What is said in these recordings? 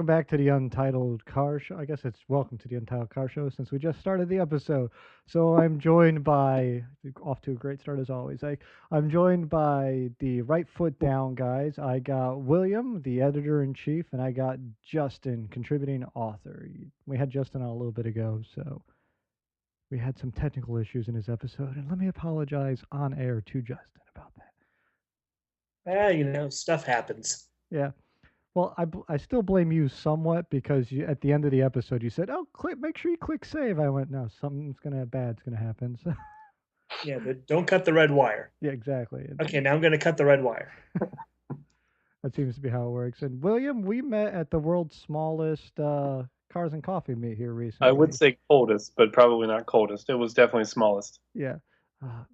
welcome back to the Untitled Car Show. I guess it's welcome to the Untitled Car Show since we just started the episode. So I'm joined by, off to a great start as always. I'm joined by the Right Foot Down guys. I got William, the editor in chief, and I got Justin, contributing author. We had Justin on a little bit ago, so we had some technical issues in his episode, and let me apologize on air to Justin about that. Stuff happens. Yeah. Well, I still blame you somewhat because at the end of the episode you said, "Oh, make sure you click save." I went, "No, something's gonna bad's gonna happen." So, Yeah, but don't cut the red wire. yeah, exactly. Okay, now I'm going to cut the red wire. That seems to be how it works. And William, we met at the world's smallest cars and coffee meet here I would recently. say coldest, but probably not coldest. It was definitely smallest. Yeah, uh,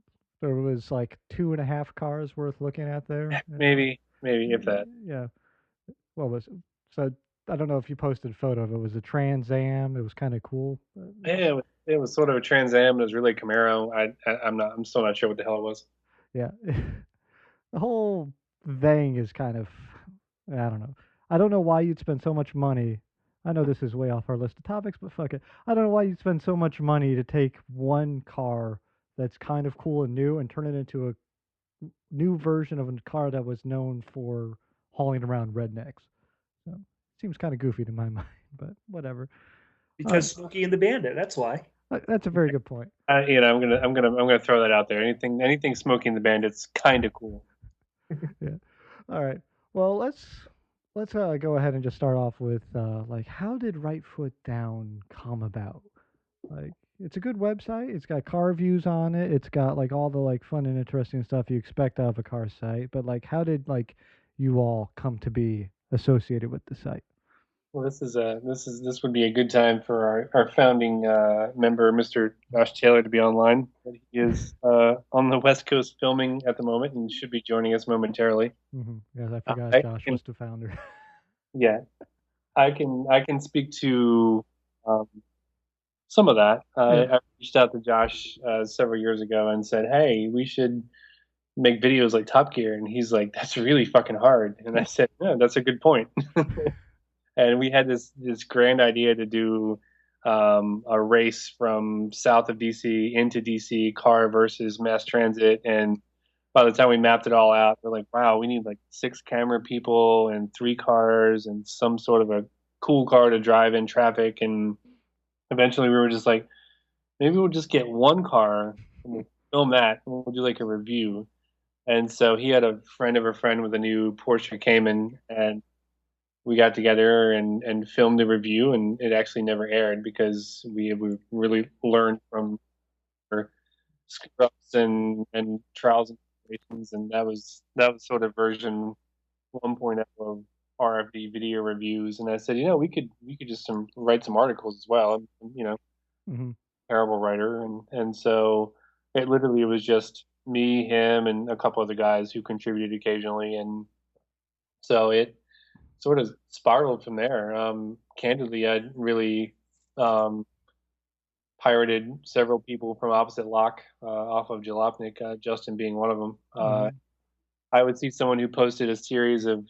there was like 2.5 cars worth looking at there. Maybe if that. Yeah. What was so? I don't know if you posted a photo of it. It was a Trans Am. It was kind of cool. It was sort of a Trans Am. It was really a Camaro. I'm still not sure what the hell it was. Yeah. The whole thing is kind of, I don't know. I don't know why you'd spend so much money. I know this is way off our list of topics, but fuck it. I don't know why you'd spend so much money to take one car that's kind of cool and new and turn it into a new version of a car that was known for hauling around rednecks. So it seems kind of goofy to my mind, but whatever. Because Smokey and the Bandit, that's why. That's a very good point. I'm gonna throw that out there. Anything Smoking the Bandit's kind of cool. Yeah. All right. Well, let's go ahead and just start off with like how did Right Foot Down come about? Like it's a good website. It's got car reviews on it. It's got like all the like fun and interesting stuff you expect out of a car site. But like how did like you all come to be associated with the site? Well, this would be a good time for our founding member, Mr. Josh Taylor, to be online. He is on the West Coast filming at the moment and should be joining us momentarily. Yes, I forgot I Josh can, was the founder. yeah, I can speak to um, some of that. Yeah. I reached out to Josh several years ago and said, "Hey, we should make videos like Top Gear," and he's like, "That's really fucking hard." And I said, "No, that's a good point." And we had this grand idea to do a race from south of DC into DC, car versus mass transit. And by the time we mapped it all out, we're like, wow, we need like 6 camera people and 3 cars and some sort of a cool car to drive in traffic. And eventually we were just like, maybe we'll just get one car and we'll film that and we'll do like a review. And so he had a friend of a friend with a new Porsche Cayman, and we got together and filmed a review, and it actually never aired because we really learned from our screw ups and trials and tribulations, and that was sort of version 1.0 of RFD video reviews. And I said, we could just write some articles as well. Hmm. Terrible writer, and so it literally was just me, him, and a couple other guys who contributed occasionally, and so it sort of spiraled from there. Candidly, I'd really um, pirated several people from Opposite Lock off of Jalopnik, Justin being one of them. Hmm. I would see someone who posted a series of,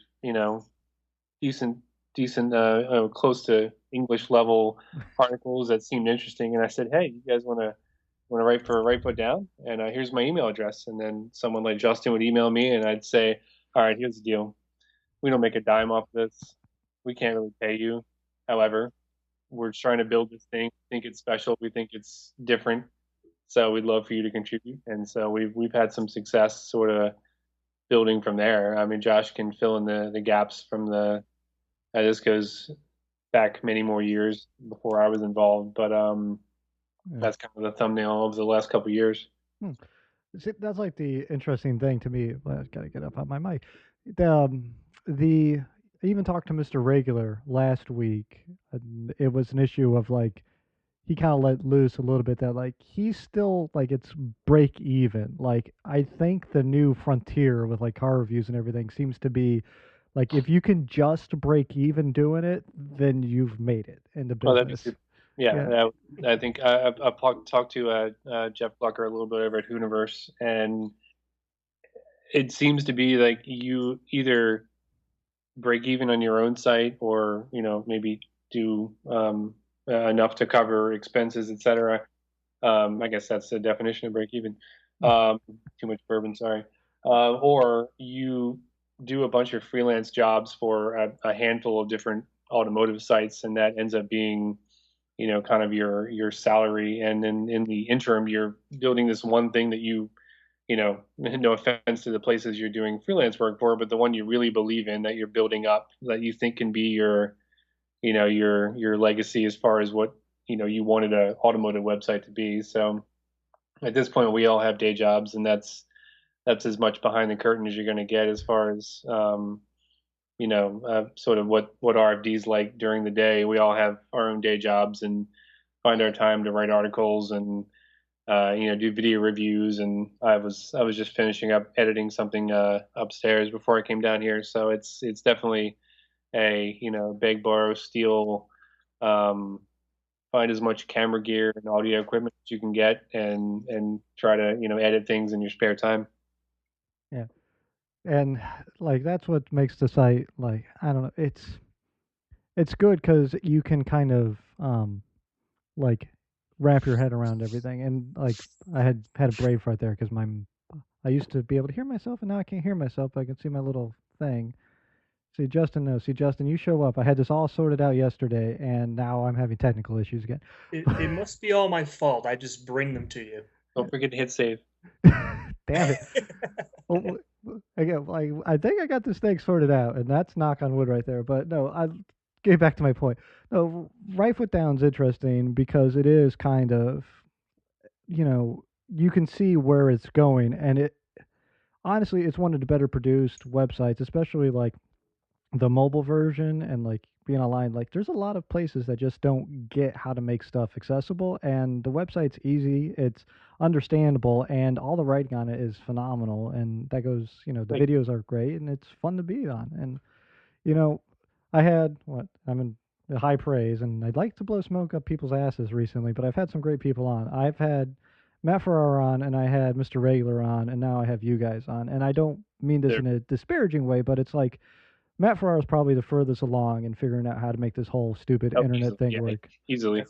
decent, decent, close to English level articles that seemed interesting, and I said, "Hey, you guys want to write for Right Foot Down? And here's my email address." And then someone like Justin would email me, and I'd say, "All right, here's the deal. We don't make a dime off this. We can't really pay you. However, we're trying to build this thing. We think it's special. We think it's different. So we'd love for you to contribute." And so we've had some success sort of building from there. I mean, Josh can fill in the gaps from the this goes back many more years before I was involved, but Yeah. that's kind of the thumbnail of the last couple of years. Hmm. See, that's like the interesting thing to me. Well, I gotta get up on my mic. The I even talked to Mr. Regular last week. And it was an issue of like he kind of let loose a little bit that like he's still like it's break even. Like I think the new frontier with like car reviews and everything seems to be like if you can just break even doing it, then you've made it in the Oh, that'd be business. super. Yeah, Yeah. I think I've talked to Jeff Plucker a little bit over at Hooniverse, and it seems to be like you either break even on your own site, or maybe do enough to cover expenses, etc. I guess that's the definition of break even. Too much bourbon, sorry. Or you do a bunch of freelance jobs for a handful of different automotive sites, and that ends up being, kind of your salary. And then in the interim, you're building this one thing that no offense to the places you're doing freelance work for, but the one you really believe in, that you're building up, that you think can be your legacy as far as what you wanted an automotive website to be. So at this point, we all have day jobs, and that's as much behind the curtain as you're going to get as far as sort of what RFD's like during the day. We all have our own day jobs and find our time to write articles and do video reviews. And I was just finishing up editing something upstairs before I came down here. So it's definitely a beg, borrow, steal, find as much camera gear and audio equipment as you can get, and try to edit things in your spare time. Yeah. And like that's what makes the site like I don't know, it's good because you can kind of like wrap your head around everything. And like I had a brave right there because I used to be able to hear myself, and now I can't hear myself, but I can see my little thing. See Justin, no, see Justin, you show up. I had this all sorted out yesterday, and now I'm having technical issues again. It must be all my fault. I just bring them to you. Don't forget to hit save. Damn it. Well, again, like I think I got this thing sorted out, and that's knock on wood right there. But no, I get back to my point. No, right foot down's interesting because it is kind of, you can see where it's going, and it honestly, it's one of the better produced websites, especially like the mobile version and like being online. Like, there's a lot of places that just don't get how to make stuff accessible, and the website's easy, it's understandable, and all the writing on it is phenomenal. And that goes, the Like, videos are great, and it's fun to be on. And you know, I had what I'm in high praise, and I'd like to blow smoke up people's asses recently, but I've had some great people on. I've had Matt Ferrara on, and I had Mr. Regular on, and now I have you guys on. And I don't mean this there, in a disparaging way, but it's like Matt Ferrara is probably the furthest along in figuring out how to make this whole stupid oh, internet easily, thing yeah, work. easily.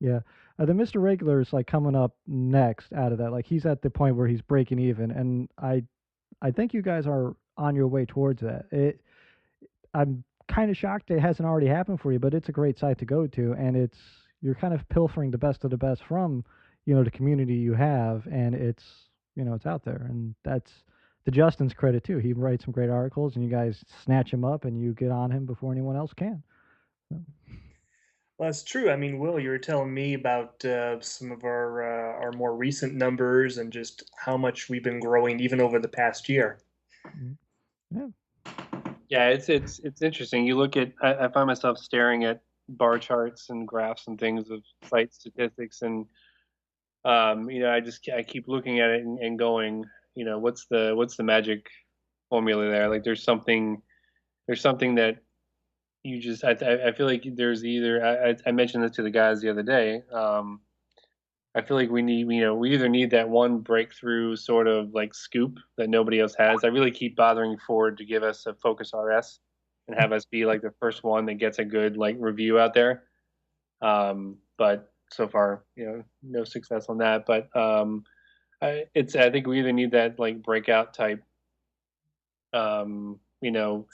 Yeah. The Mr. Regular is like coming up next out of that. Like he's at the point where he's breaking even, and I think you guys are on your way towards that. I'm kind of shocked it hasn't already happened for you, but it's a great site to go to, and you're kind of pilfering the best of the best from the community you have, and it's out there, and that's to Justin's credit too. He writes some great articles, and you guys snatch him up, and you get on him before anyone else can. So, Well, that's true. I mean, Will, you were telling me about some of our more recent numbers and just how much we've been growing even over the past year. mm, yeah, Yeah, it's interesting. You look at, I find myself staring at bar charts and graphs and things of site statistics, and I keep looking at it and going, what's the magic formula there? Like there's something that you just I feel like there's either I mentioned this to the guys the other day. I feel like we either need that one breakthrough sort of like scoop that nobody else has. I really keep bothering Ford to give us a Focus RS and have us be like the first one that gets a good like review out there. But so far, no success on that. But I think we either need that like breakout type, um, you know,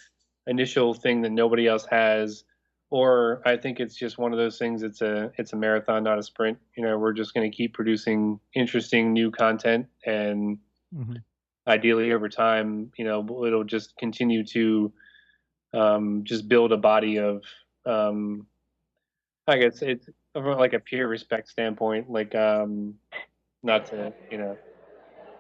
initial thing that nobody else has, or I think it's just one of those things. It's a marathon, not a sprint. We're just going to keep producing interesting new content, and hmm ideally over time, it'll just continue to just build a body of, I guess it's from like a peer respect standpoint, like not to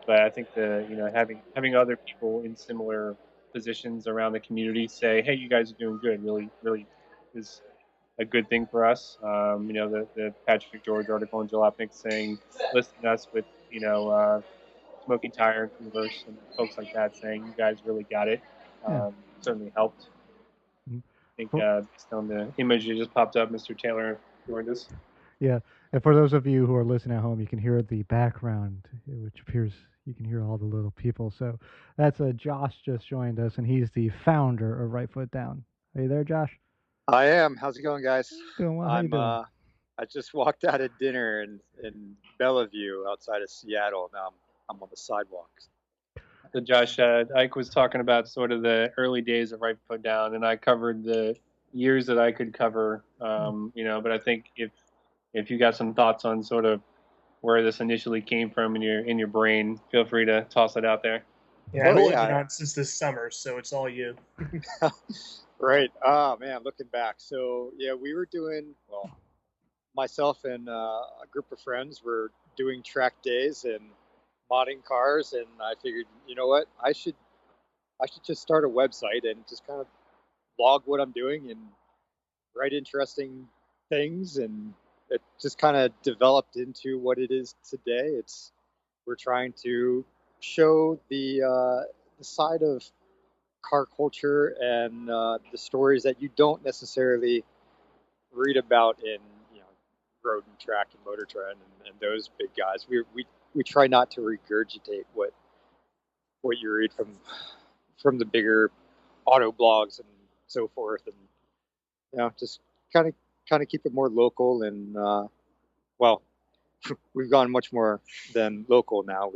but I think having other people in similar positions around the community say, "Hey, you guys are doing good," really, really is a good thing for us. The Patrick George article in Jalopnik saying, listing us with Smoky Tire and Converse and folks like that, saying you guys really got it. yeah. Certainly helped. Mhm. I think For, based on the image that just popped up, Mr. Taylor joined us. Yeah, And for those of you who are listening at home, you can hear the background, which appears you can hear all the little people. So that's Josh just joined us, and he's the founder of Right Foot Down. Are you there, Josh? I am. How's it going, guys? Doing well. How you doing? I just walked out of dinner in Bellevue outside of Seattle. Now I'm on the sidewalks. So Josh, Ike was talking about sort of the early days of Right Foot Down, and I covered the years that I could cover. But I think if you got some thoughts on sort of where this initially came from in your brain, feel free to toss it out there. Yeah, I've only been on since this summer, so it's all you. Right. Oh man, looking back. So yeah, we were doing myself and a group of friends were doing track days and modding cars, and I figured, you know what, I should just start a website and just kind of log what I'm doing and write interesting things, and it just kind of developed into what it is today. We're trying to show the side of car culture and the stories that you don't necessarily read about in Road and Track and Motor Trend and those big guys. We try not to regurgitate what you read from the bigger auto blogs and so forth, and just kind of keep it more local. And we've gone much more than local now.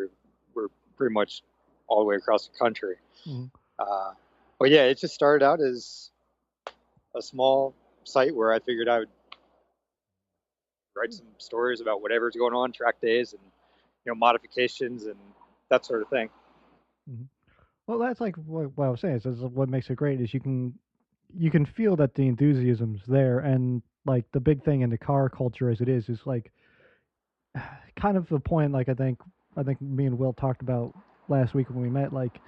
We're pretty much all the way across the country. Mm-hmm. But yeah, it just started out as a small site where I figured I would write some stories about whatever's going on, track days, and modifications and that sort of thing. Mm-hmm. Well, that's like what I was saying. Is what makes it great is you can feel that the enthusiasm's there, and like the big thing in the car culture as it is like kind of the point. Like I think me and Will talked about last week when we met, like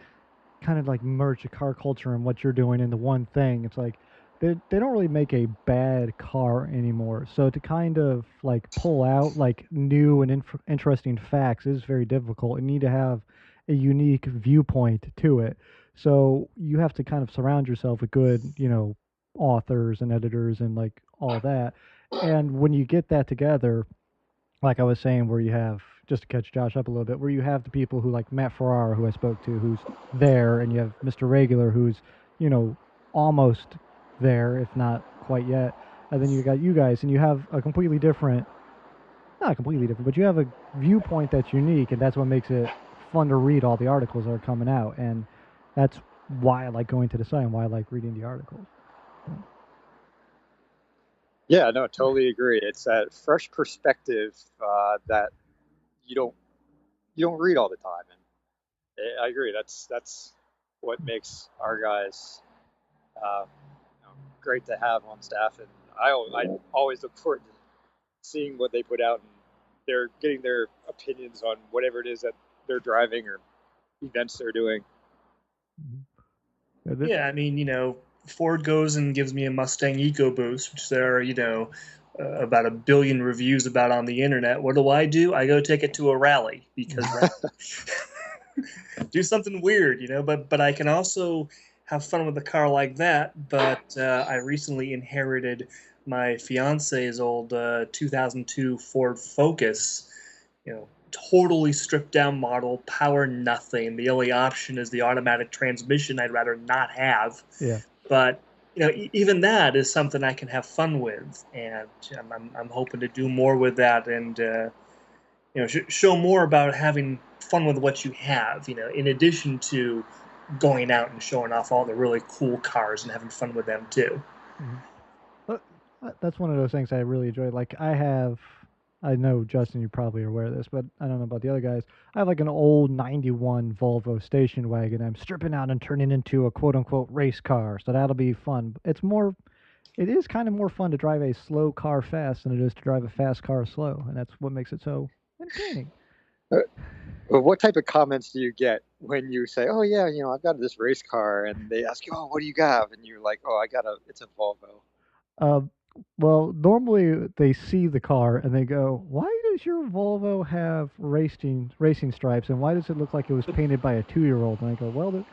kind of like merge the car culture and what you're doing into one thing. It's like they don't really make a bad car anymore. So to kind of like pull out like new and interesting facts is very difficult. You need to have a unique viewpoint to it. So you have to kind of surround yourself with good, authors and editors and like all that. And when you get that together, like I was saying, where you have, just to catch Josh up a little bit, where you have the people who like Matt Ferrara, who I spoke to, who's there, and you have Mr. Regular, who's, almost there, if not quite yet. And then you got you guys, and you have a completely different, not completely different, but you have a viewpoint that's unique, and that's what makes it fun to read all the articles that are coming out. And that's why I like going to the site and why I like reading the articles. Yeah, no, totally agree. It's that fresh perspective that you don't read all the time, and I agree. That's what makes our guys great to have on staff, and I always look forward to seeing what they put out, and they're getting their opinions on whatever it is that they're driving or events they're doing. Yeah, I mean, Ford goes and gives me a Mustang EcoBoost, which there are, about 1 billion reviews about on the internet. What do? I go take it to a rally because do something weird, but I can also have fun with a car like that. But I recently inherited my fiance's old 2002 Ford Focus, totally stripped down model, power nothing. The only option is the automatic transmission I'd rather not have. Yeah. But even that is something I can have fun with, and I'm hoping to do more with that, and show more about having fun with what you have. In addition to going out and showing off all the really cool cars and having fun with them too. Mm-hmm. But that's one of those things I really enjoy. Like I know, Justin, you probably are aware of this, but I don't know about the other guys. I have like an old 91 Volvo station wagon I'm stripping out and turning into a quote-unquote race car, so that'll be fun. It is kind of more fun to drive a slow car fast than it is to drive a fast car slow, and that's what makes it so entertaining. What type of comments do you get when you say, oh yeah, I've got this race car, and they ask you, oh, what do you have? And you're like, oh, it's a Volvo. Well, normally they see the car and they go, why does your Volvo have racing stripes, and why does it look like it was painted by a 2-year-old? And I go, well,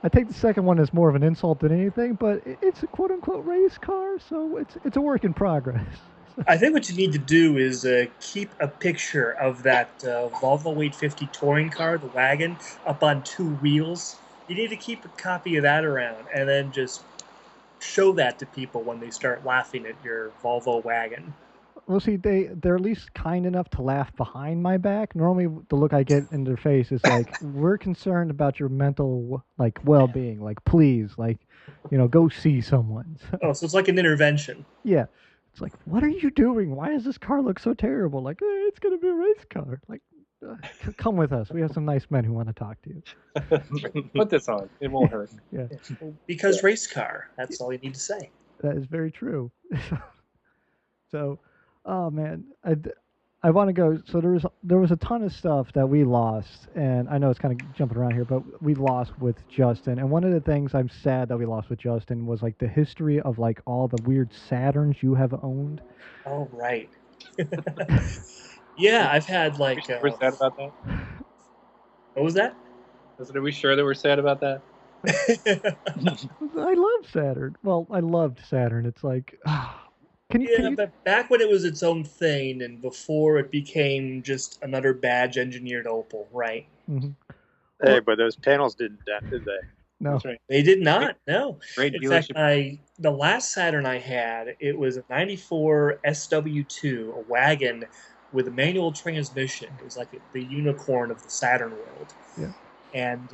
I take the second one as more of an insult than anything, but it's a quote-unquote race car, so it's a work in progress. I think what you need to do is keep a picture of that Volvo 850 touring car, the wagon, up on two wheels. You need to keep a copy of that around, and then just show that to people when they start laughing at your Volvo wagon. Well, see, they're at least kind enough to laugh behind my back. Normally, the look I get in their face is like, "We're concerned about your mental like well-being. Like, please, like, go see someone." Oh, so it's like an intervention. Yeah, it's like, what are you doing? Why does this car look so terrible? Like, it's gonna be a race car. Like, come with us. We have some nice men who want to talk to you. Put this on. It won't hurt. Yeah, Because race car. That's all you need to say. that is very true. So, oh man, I want to go. So there was a ton of stuff that we lost, and I know it's kind of jumping around here, but we lost with Justin. And one of the things I'm sad that we lost with Justin was like the history of like all the weird Saturns you have owned. Oh, right. Yeah, I've had like. We're sad about that. What was that? Are we sure that we're sad about that? I love Saturn. Well, I loved Saturn. It's like, Yeah, but back when it was its own thing and before it became just another badge engineered Opel, right? Mhm. Hey, but those panels didn't dent, did they? No. That's right. They did not, no. Great In fact, dealership. the last Saturn I had, it was a 94 SW2, a wagon with a manual transmission. It was like the unicorn of the Saturn world. Yeah. And,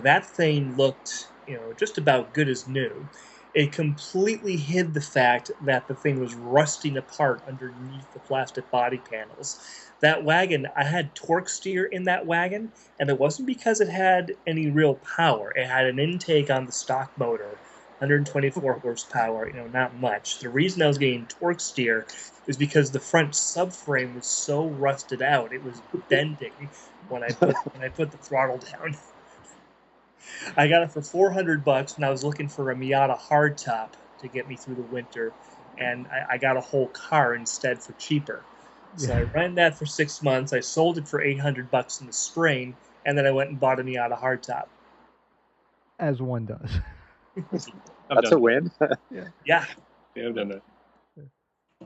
that thing looked, just about good as new. It completely hid the fact that the thing was rusting apart underneath the plastic body panels. That wagon, I had torque steer in that wagon, and it wasn't because it had any real power. It had an intake on the stock motor, 124 horsepower, not much. The reason I was getting torque steer is because the front subframe was so rusted out, it was bending when I put the throttle down. I got it for $400 when I was looking for a Miata hardtop to get me through the winter, and I got a whole car instead for cheaper. So I ran that for 6 months. I sold it for $800 in the spring, and then I went and bought a Miata hardtop. As one does. That's a win. Yeah. Yeah, I've done that.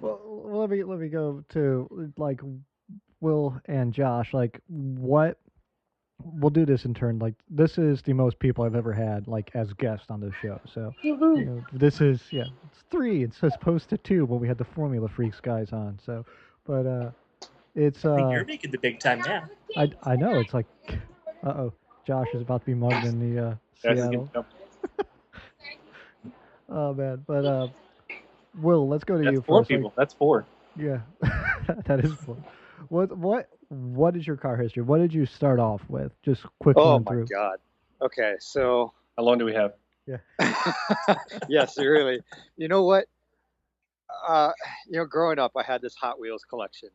Well, let me go to like Will and Josh. Like, what we'll do this in turn. Like, this is the most people I've ever had like as guests on this show. So this is it's 3. It's as opposed to 2 when we had the Formula Freaks guys on. So, but it's I think you're making the big time now. I know it's like, Josh is about to be mugged in the Seattle. Oh man, but Will, let's go to you That's 4 first. people. That's 4. Yeah, that is 4. What is your car history? What did you start off with? Just quick Oh run my through. God. Okay, so How long do we have? yes, really. You know what? Growing up, I had this Hot Wheels collection,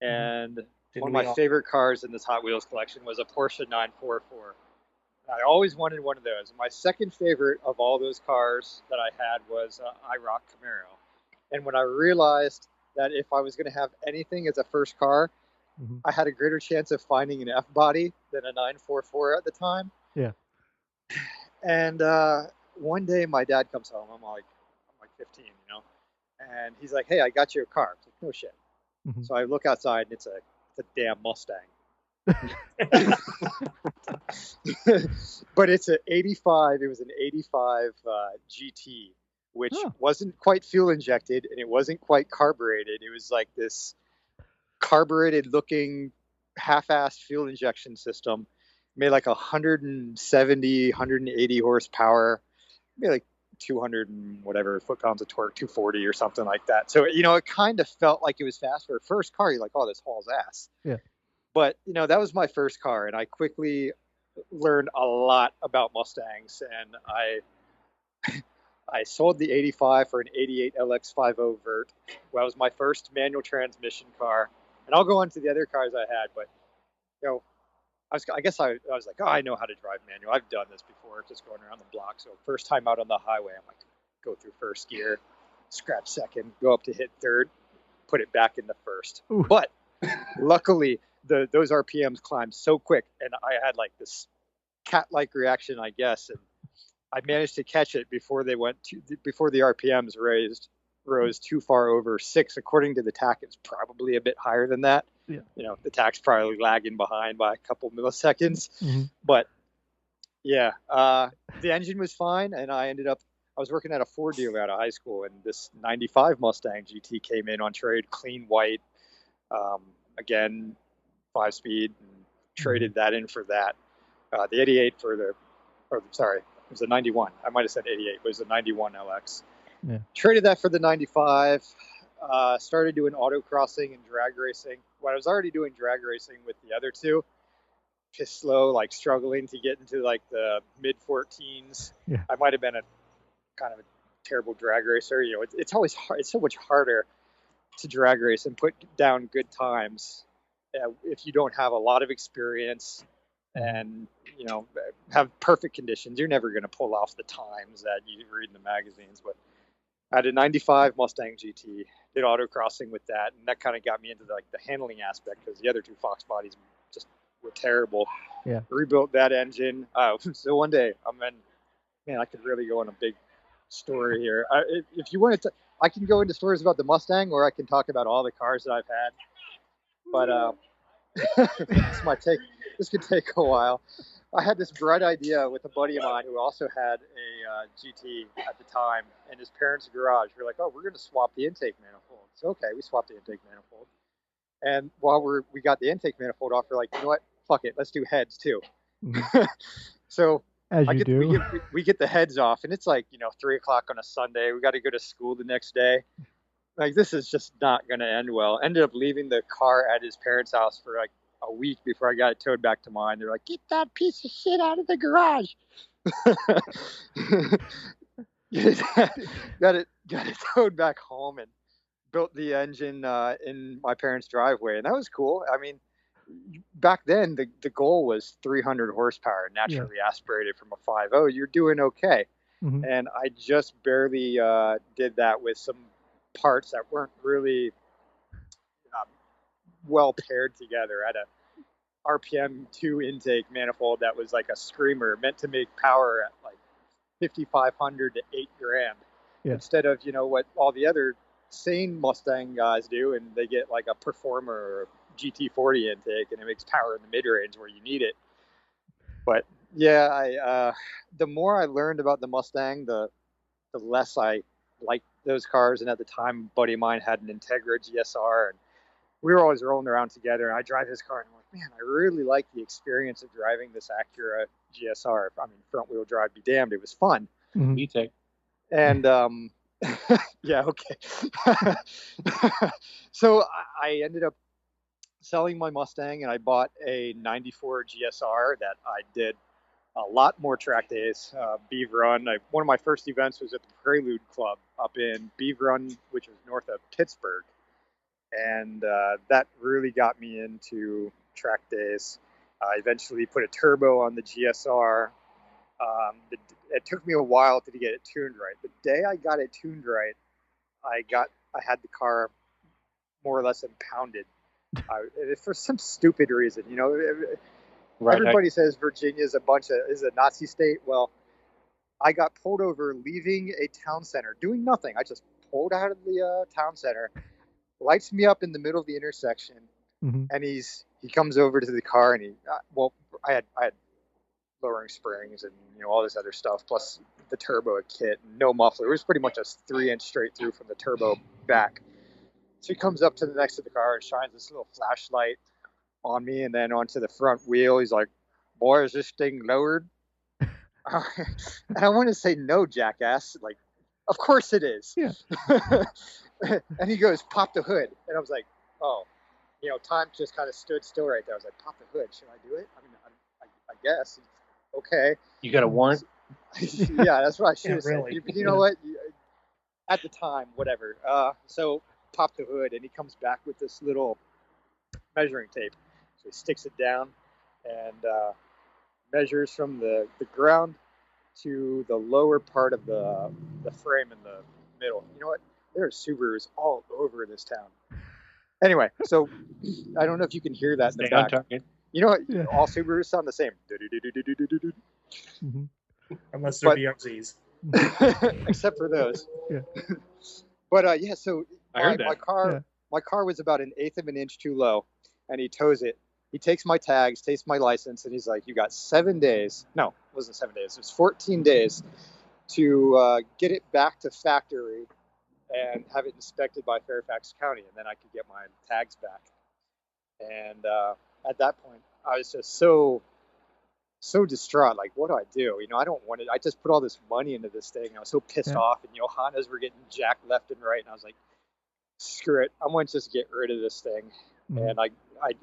and Didn't one of we my all? favorite cars in this Hot Wheels collection was a Porsche 944. I always wanted one of those. My second favorite of all those cars that I had was IROC Camaro. And when I realized that if I was going to have anything as a first car, Mhm. I had a greater chance of finding an F body than a 944 at the time. Yeah. And one day my dad comes home. I'm like 15, and he's like, "Hey, I got you a car." I'm like, "No shit." Mhm. So I look outside and it's a damn Mustang. But it's an 85. It was an 85 GT, which wasn't quite fuel injected and it wasn't quite carbureted. It was like this carbureted looking half-assed fuel injection system. Made like 170, 180 horsepower, maybe like 200 and whatever foot-pounds of torque, 240 or something like that. So, it kind of felt like it was fast for a first car. You're like, oh, this hauls ass. Yeah. But, that was my first car, and I quickly learned a lot about Mustangs, and I sold the 85 for an 88 LX50 Vert. That was my first manual transmission car. And I'll go on to the other cars I had, but, I guess I was like, oh, I know how to drive manual. I've done this before, just going around the block. So first time out on the highway, I'm like, go through first gear, scratch second, go up to hit third, put it back into first. Ooh. But luckily, those RPMs climbed so quick, and I had like this cat-like reaction, I guess, and I managed to catch it before the RPMs rose too far over 6. According to the TAC, it's probably a bit higher than that. Yeah. You know, the TAC's probably lagging behind by a couple milliseconds. Mm-hmm. But yeah, the engine was fine, and I was working at a Ford dealer out of high school, and this 95 Mustang GT came in on trade, clean white, again, 5-speed, and traded that in for that. The 88 it was a 91. I might have said 88, but it was a 91 LX. Yeah. Traded that for the 95. Started doing autocrossing and drag racing. When I was already doing drag racing with the other two, just slow, like struggling to get into like the mid 14s. Yeah. I might have been a kind of a terrible drag racer. You know, it's always hard. It's so much harder to drag race and put down good times if you don't have a lot of experience and, you know, have perfect conditions. You're never going to pull off the times that you read in the magazines. But I had a 95 Mustang GT, did autocrossing with that, and that kind of got me into like the handling aspect because the other two Fox bodies just were terrible. Yeah. Rebuilt that engine. So one day, I could really go on a big story here. If you wanted to, I can go into stories about the Mustang, or I can talk about all the cars that I've had. But this could take a while. I had this bright idea with a buddy of mine who also had a GT at the time, in his parents' garage. We were like, oh, we're going to swap the intake manifold. So, okay, we swapped the intake manifold. And while we got the intake manifold off, we're like, you know what? Fuck it. Let's do heads too. Mm-hmm. So do. we get the heads off, and it's like, 3:00 on a Sunday. We got to go to school the next day. Like, this is just not going to end well. Ended up leaving the car at his parents' house for like a week before I got it towed back to mine. They're like, get that piece of shit out of the garage. got it towed back home and built the engine in my parents' driveway, and that was cool. I mean, back then the goal was 300 horsepower naturally aspirated from a 5.0. You're doing okay. Mm-hmm. And I just barely did that with some parts that weren't really well paired together. I had a RPM 2 intake manifold that was like a screamer, meant to make power at like 5,500 to 8 grand instead of what all the other sane Mustang guys do, and they get like a Performer or a GT40 intake, and it makes power in the mid-range where you need it. But yeah, the more I learned about the Mustang, the less I liked those cars. And at the time, a buddy of mine had an Integra GSR, and we were always rolling around together. And I drive his car, and I'm like, man, I really like the experience of driving this Acura GSR. I mean, front-wheel drive be damned, it was fun. Mm-hmm. E-Tech. And yeah, okay. So I ended up selling my Mustang, and I bought a 94 GSR that I did a lot more track days. Beaver Run. One of my first events was at the Prelude Club up in Beaver Run, which is north of Pittsburgh. And that really got me into track days. I eventually put a turbo on the GSR. It took me a while to get it tuned right. The day I got it tuned right, I had the car more or less impounded. For some stupid reason, Right. Everybody says Virginia is a Nazi state. Well, I got pulled over leaving a town center, doing nothing. I just pulled out of the town center, lights me up in the middle of the intersection, Mm-hmm. and he comes over to the car, and I had lowering springs and all this other stuff, plus the turbo kit, no muffler. It was pretty much a 3-inch straight through from the turbo back. So he comes up to the next to the car and shines this little flashlight on me, and then onto the front wheel. He's like, boy, is this thing lowered? And I want to say, no, jackass. Like, of course it is. Yeah. And he goes, pop the hood. And I was like, oh, time just kind of stood still right there. I was like, pop the hood. Should I do it? I mean, I guess. Okay. You got a warrant? Yeah, that's what I should have really. said. You know what? At the time, whatever. So pop the hood, and he comes back with this little measuring tape. So he sticks it down and measures from the ground to the lower part of the frame in the middle. You know what? There are Subarus all over this town. Anyway, so I don't know if you can hear that in the Stay on back. target. You know what? Yeah. All Subarus sound the same. Mm-hmm. Unless they're BRZs. Except for those. Yeah. But yeah, so I heard my that. car Yeah. my car was about an eighth of an inch too low, and he tows it. He takes my tags, takes my license, and he's like, "You got 7 days. No, it wasn't 7 days. It was 14 days to get it back to factory and have it inspected by Fairfax County, and then I could get my tags back." And at that point, I was just so distraught. Like, what do I do? You know, I don't want it. I just put all this money into this thing. I was so pissed Yeah. off, and you know, Hondas were getting jacked left and right, and I was like, screw it. I'm going to just get rid of this thing. Mhm. And I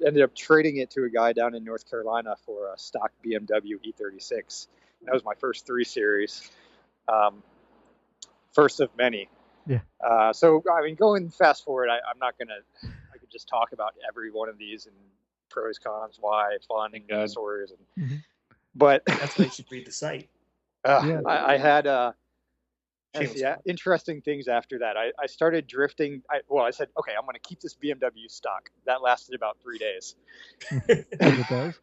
ended up trading it to a guy down in North Carolina for a stock BMW E36. That was my first 3 Series, first of many. Yeah. So I mean, going fast forward, I'm not gonna. I could just talk about every one of these and pros, cons, why, fun, Thank God. stories, and Mhm. but That's why you should read the site. Yeah. I had Shameless yeah, plug. interesting things after that. I started drifting. I said, okay, I'm going to keep this BMW stock. That lasted about 3 days. As it does.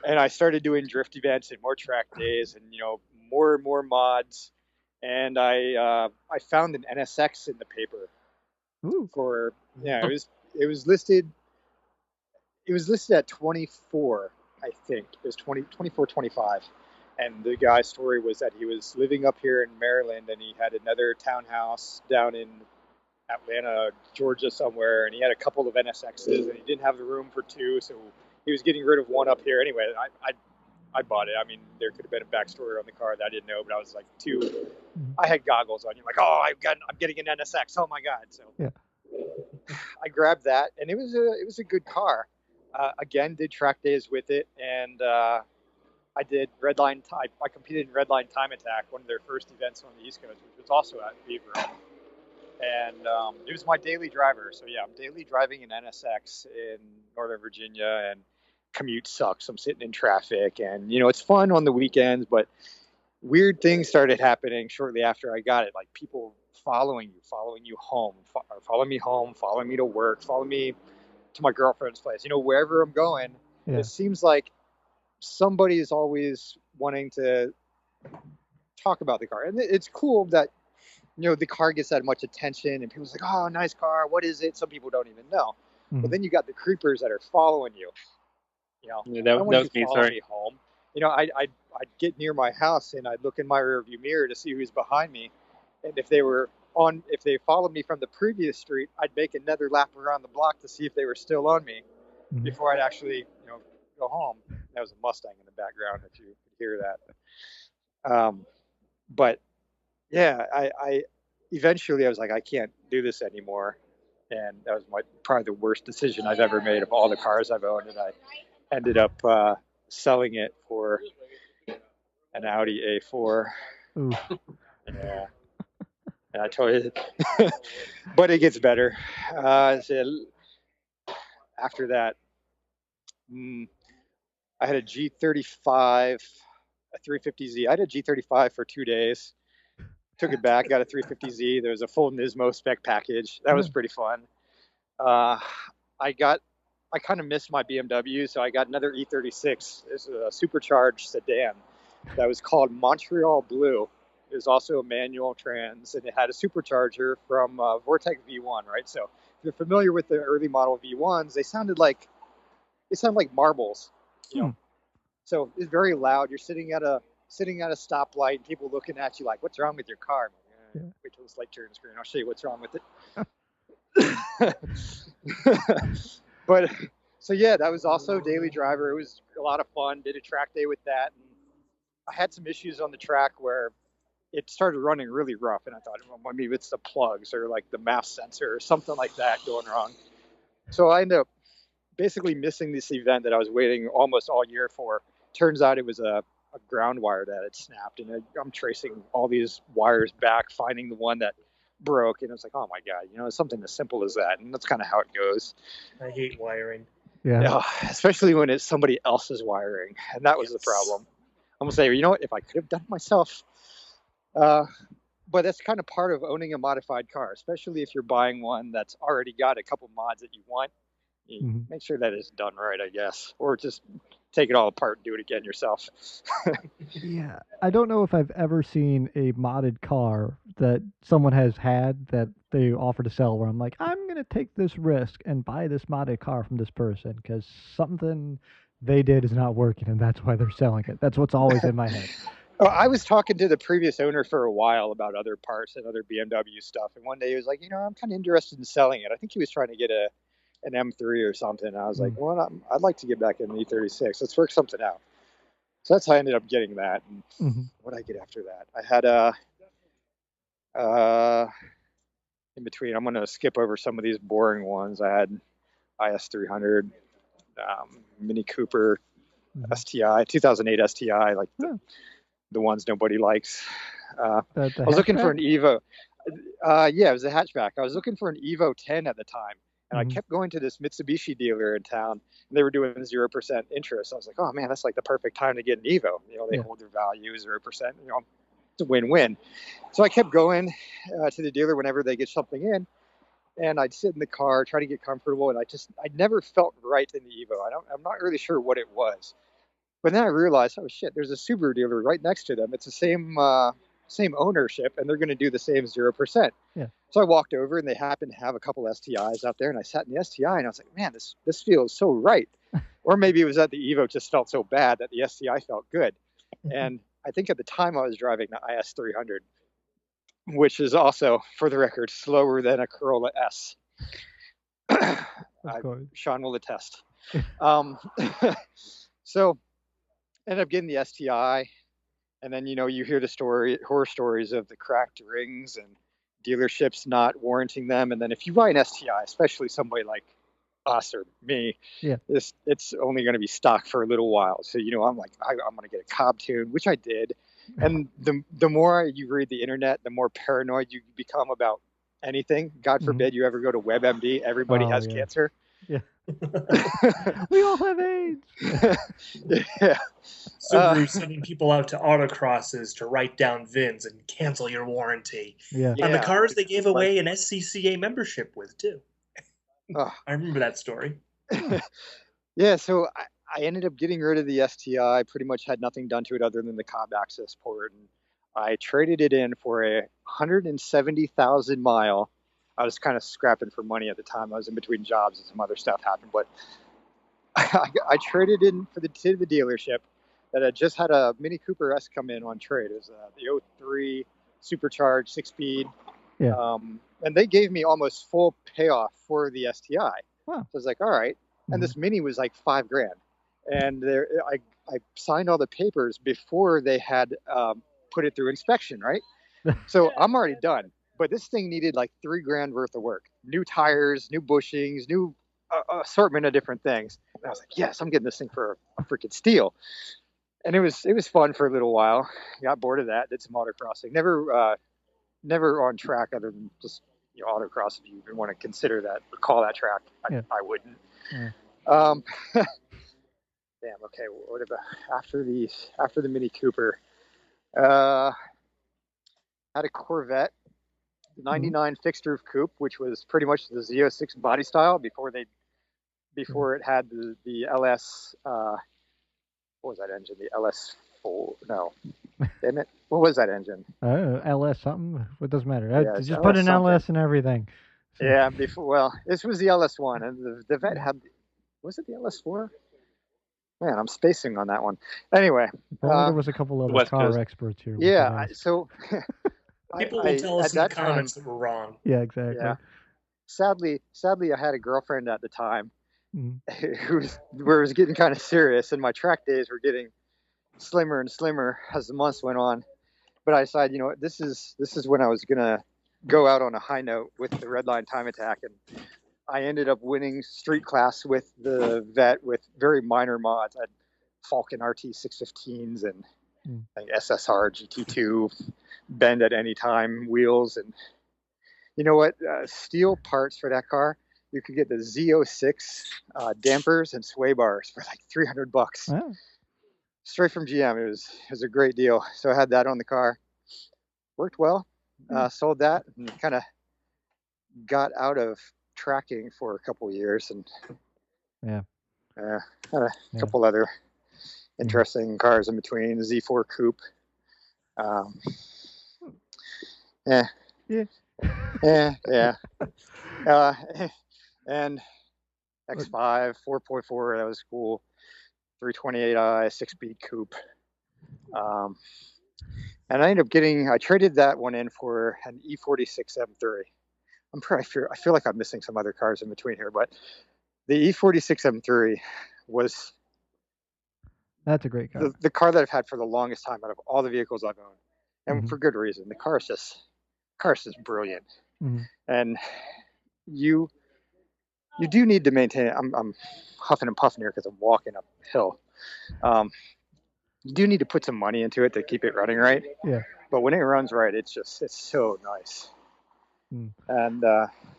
And I started doing drift events and more track days, and you know, more and more mods. And I found an NSX in the paper Ooh. for it was listed at 24, I think. It was 24, 25. And the guy's story was that he was living up here in Maryland, and he had another townhouse down in Atlanta, Georgia somewhere, and he had a couple of NSXs, and he didn't have the room for 2, so he was getting rid of one up here. Anyway, I bought it. I mean, there could have been a backstory on the car that I didn't know, but I was like, I had goggles on. You're like, oh, I'm getting an NSX. Oh my God! So Yeah. I grabbed that, and it was a good car. Again, did track days with it, and I did Redline Time. I competed in Redline Time Attack, one of their first events on the East Coast, which was also at Beaver. And it was my daily driver. So yeah, I'm daily driving an NSX in Northern Virginia, and commute sucks. I'm sitting in traffic, and you know, it's fun on the weekends, but weird things started happening shortly after I got it. Like people following you home, follow me home, follow me to work, follow me to my girlfriend's place. You know, wherever I'm going, Yeah. it seems like somebody is always wanting to talk about the car, and it's cool that you know the car gets that much attention, and people's like, "Oh, nice car. What is it?" Some people don't even know. Mhm. But then you got the creepers that are following you. You know, Yeah, I that don't want was you me. following Sorry. me home. You know, I'd get near my house, and I'd look in my rearview mirror to see who's behind me, and if they followed me from the previous street, I'd make another lap around the block to see if they were still on me Mhm. before I'd actually, go home. That was a Mustang in the background, if you could hear that. But yeah, I eventually I was like, I can't do this anymore, and that was probably the worst decision I've ever made of all the cars I've owned, and I ended up selling it for an Audi A4. Ooh. Yeah, and I told you, but it gets better. So after that, I had a G35, a 350Z. I had a G35 for 2 days. Took it back, got a 350Z. There was a full Nismo spec package. That was Yeah. pretty fun. I kind of missed my BMW, so I got another E36. It's a supercharged sedan that was called Montreal Blue. It was also a manual trans, and it had a supercharger from Vortec V1, right? So if you're familiar with the early model V1s, they sounded like marbles, you know. So it's very loud. You're sitting at a stoplight, and people looking at you like, "What's wrong with your car?" I'm like, Yeah. Wait till this light turns green. I'll show you what's wrong with it. But so yeah, that was also daily driver. It was a lot of fun. Did a track day with that. And I had some issues on the track where it started running really rough, and I thought, well, maybe it's the plugs or like the mass sensor or something like that going wrong. So I ended up basically missing this event that I was waiting almost all year for. Turns out it was a ground wire that had snapped, and I'm tracing all these wires back, finding the one that broke, and it's like, oh my God, it's something as simple as that, and that's kind of how it goes. I hate wiring. Yeah. Especially when it's somebody else's wiring, and that was the problem. I'm gonna say, you know what, if I could have done it myself. But that's kind of part of owning a modified car, especially if you're buying one that's already got a couple mods that you want. You make sure that it's done right, I guess, or just take it all apart and do it again yourself. Yeah, I don't know if I've ever seen a modded car that someone has had that they offer to sell, where I'm like, I'm gonna take this risk and buy this modded car from this person because something they did is not working, and that's why they're selling it. That's what's always in my head. Oh, I was talking to the previous owner for a while about other parts and other BMW stuff, and one day he was like, I'm kind of interested in selling it. I think he was trying to get an M3 or something. And I was like, well, I'd like to get back in an E36. Let's work something out. So that's how I ended up getting that. And what did I get after that? I had in between, I'm going to skip over some of these boring ones. I had IS300, Mini Cooper, STI, 2008 STI, like the ones nobody likes. I was looking for an Evo. Yeah, it was a hatchback. I was looking for an Evo 10 at the time. And I kept going to this Mitsubishi dealer in town, and they were doing 0% interest. I was like, oh man, that's like the perfect time to get an Evo. They hold their value 0%. It's a win-win. So I kept going to the dealer whenever they get something in, and I'd sit in the car, try to get comfortable, and I never felt right in the Evo. I'm not really sure what it was. But then I realized, oh shit, there's a Subaru dealer right next to them. It's the same ownership, and they're going to do the same 0%. Yeah. So I walked over, and they happened to have a couple STIs out there, and I sat in the STI, and I was like, man, this feels so right. Or maybe it was that the Evo just felt so bad that the STI felt good. And I think at the time I was driving the IS300, which is also, for the record, slower than a Corolla S. Sean will attest. So ended up getting the STI, and then you hear the horror stories of the cracked rings and dealerships not warranting them. And then if you buy an STI, especially somebody like us or me, it's only going to be stock for a little while. So I'm like, I'm going to get a Cobb tune, which I did. And the more you read the internet, the more paranoid you become about anything. God forbid you ever go to WebMD. Everybody has cancer. Yeah. We all have AIDS. Yeah. Subaru sending people out to autocrosses to write down VINs and cancel your warranty. Yeah. On the cars they gave away an SCCA membership with too. I remember that story. Yeah, so I ended up getting rid of the STI. Pretty much had nothing done to it other than the Cobb access port. And I traded it in for a 170,000 mile. I was kind of scrapping for money at the time. I was in between jobs and some other stuff happened. But I traded in to the dealership that had just had a Mini Cooper S come in on trade. It was the 03 supercharged 6-speed. Yeah. And they gave me almost full payoff for the STI. Wow. So I was like, all right. And this Mini was like $5,000. And I signed all the papers before they had put it through inspection, right? So I'm already done. But this thing needed like $3,000 worth of work. New tires, new bushings, new assortment of different things. And I was like, yes, I'm getting this thing for a freaking steal. And it was fun for a little while. Got bored of that. Did some autocrossing. Never on track other than just autocross. If you even want to consider that or call that track, I wouldn't. Yeah. Damn. Okay. What about after the Mini Cooper? Had a Corvette, 99 fixed roof coupe, which was pretty much the Z06 body style before it had the LS. What was that engine? The LS4? No. Damn it. What was that engine? LS something. It doesn't matter. Yeah, just put an LS in everything. So. Yeah. This was the LS1, and the Vet had. Was it the LS4? Man, I'm spacing on that one. Anyway, there was a couple other car experts here. Yeah. So. People will tell us in the comments that we're wrong. Yeah, exactly. Yeah. Sadly, I had a girlfriend at the time where it was getting kind of serious, and my track days were getting slimmer and slimmer as the months went on. But I decided, this is when I was gonna go out on a high note with the Redline Time Attack, and I ended up winning street class with the Vet with very minor mods. I had Falcon RT 615s and SSR GT2 bend at any time wheels, and you know what? Steel parts for that car. You could get the Z06 dampers and sway bars for like $300. Wow. Straight from GM. It was a great deal. So I had that on the car. Worked well. Sold that and kind of got out of tracking for a couple of years, and had a couple other interesting cars in between. The Z4 Coupe. Eh, Yeah. yeah. Uh, and X5 4.4, that was cool. 328i 6-speed coupe. And I ended up I traded that one in for an E46 M3. I feel like I'm missing some other cars in between here, but the E46 M3 was That's a great car. the car that I've had for the longest time out of all the vehicles I've owned, and Mhm. for good reason. The car is just brilliant, Mhm. and you do need to maintain it. I'm huffing and puffing here because I'm walking uphill. You do need to put some money into it to keep it running right. Yeah. But when it runs right, it's so nice. Mm. And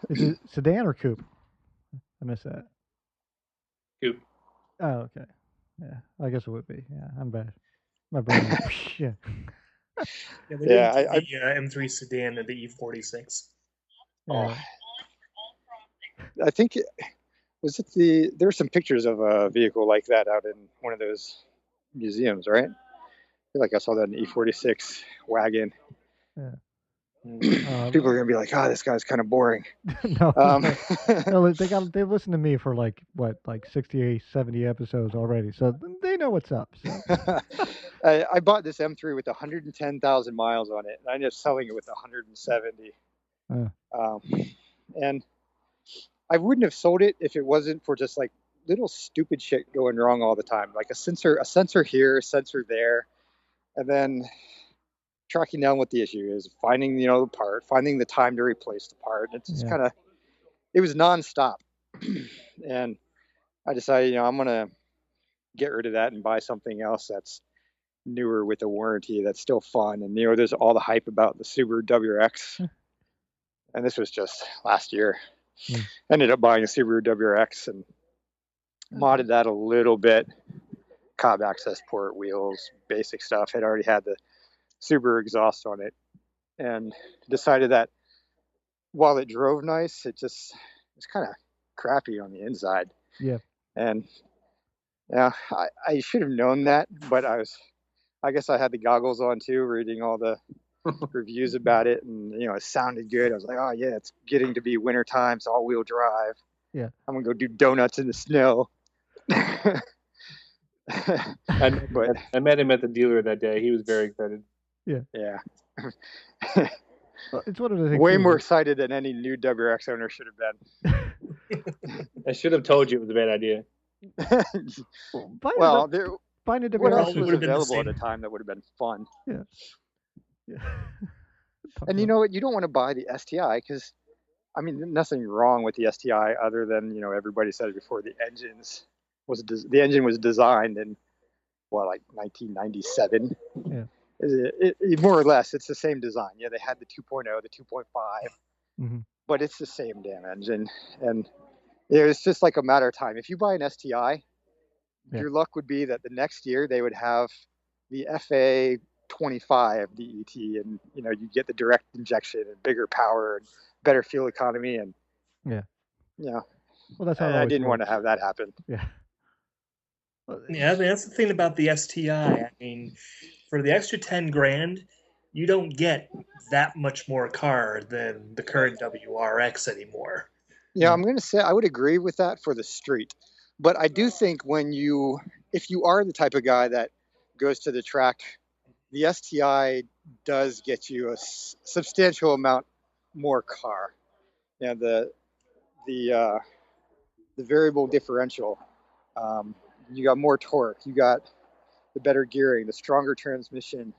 Is it sedan or coupe? I missed that. Coupe. Oh, okay. Yeah, I guess it would be. Yeah, I'm bad. My brain. Yeah. Yeah, they Yeah, didn't do the M3 sedan and the E46. Yeah. I think there were some pictures of a vehicle like that out in one of those museums, right? I feel like I saw that in an E46 wagon. Yeah. People are gonna be like, "Oh, this guy's kind of boring." No, Um, no, they listened to me for like 60, 70 episodes already, so they know what's up. So. I bought this M3 with 110,000 miles on it, and I ended up selling it with 170. And I wouldn't have sold it if it wasn't for just like little stupid shit going wrong all the time, like a sensor here, a sensor there, and then tracking down what the issue is, finding the part, finding the time to replace the part. It's just it was nonstop. And I decided, I'm gonna get rid of that and buy something else that's newer with a warranty that's still fun. And there's all the hype about the Subaru WRX, and this was just last year. Ended up buying a Subaru WRX and modded that a little bit. Cobb access port, wheels, basic stuff. Had already had the Subaru exhaust on it, and decided that while it drove nice, it's kind of crappy on the inside. Yeah. And yeah, I should have known that, but I guess I had the goggles on too, reading all the reviews about it, and it sounded good. I was like, oh yeah, it's getting to be wintertime, it's all-wheel drive. Yeah. I'm gonna go do donuts in the snow. I met him at the dealer that day. He was very excited. Yeah. Well, it's one of the things. Way more excited than any new WRX owner should have been. I should have told you it was a bad idea. Well, find a WRX. What else was available at the time that would have been fun? Yeah. Yeah. And you know what? You don't want to buy the STI because, I mean, nothing wrong with the STI other than everybody said it before. The engine was designed in like 1997. Yeah. It more or less, it's the same design. Yeah, they had the 2.0, the 2.5, but it's the same damn engine. And it's just like a matter of time. If you buy an STI, your luck would be that the next year they would have the FA 25 DET, and you get the direct injection and bigger power and better fuel economy. And well, that's how I didn't want to have that happen. Yeah. Yeah, I mean, that's the thing about the STI. I mean, for the extra 10 grand, you don't get that much more car than the current WRX anymore. Yeah, I'm going to say I would agree with that for the street. But I do think if you are the type of guy that goes to the track, the STI does get you a substantial amount more car. Yeah, the variable differential. You got more torque. You got the better gearing, the stronger transmission.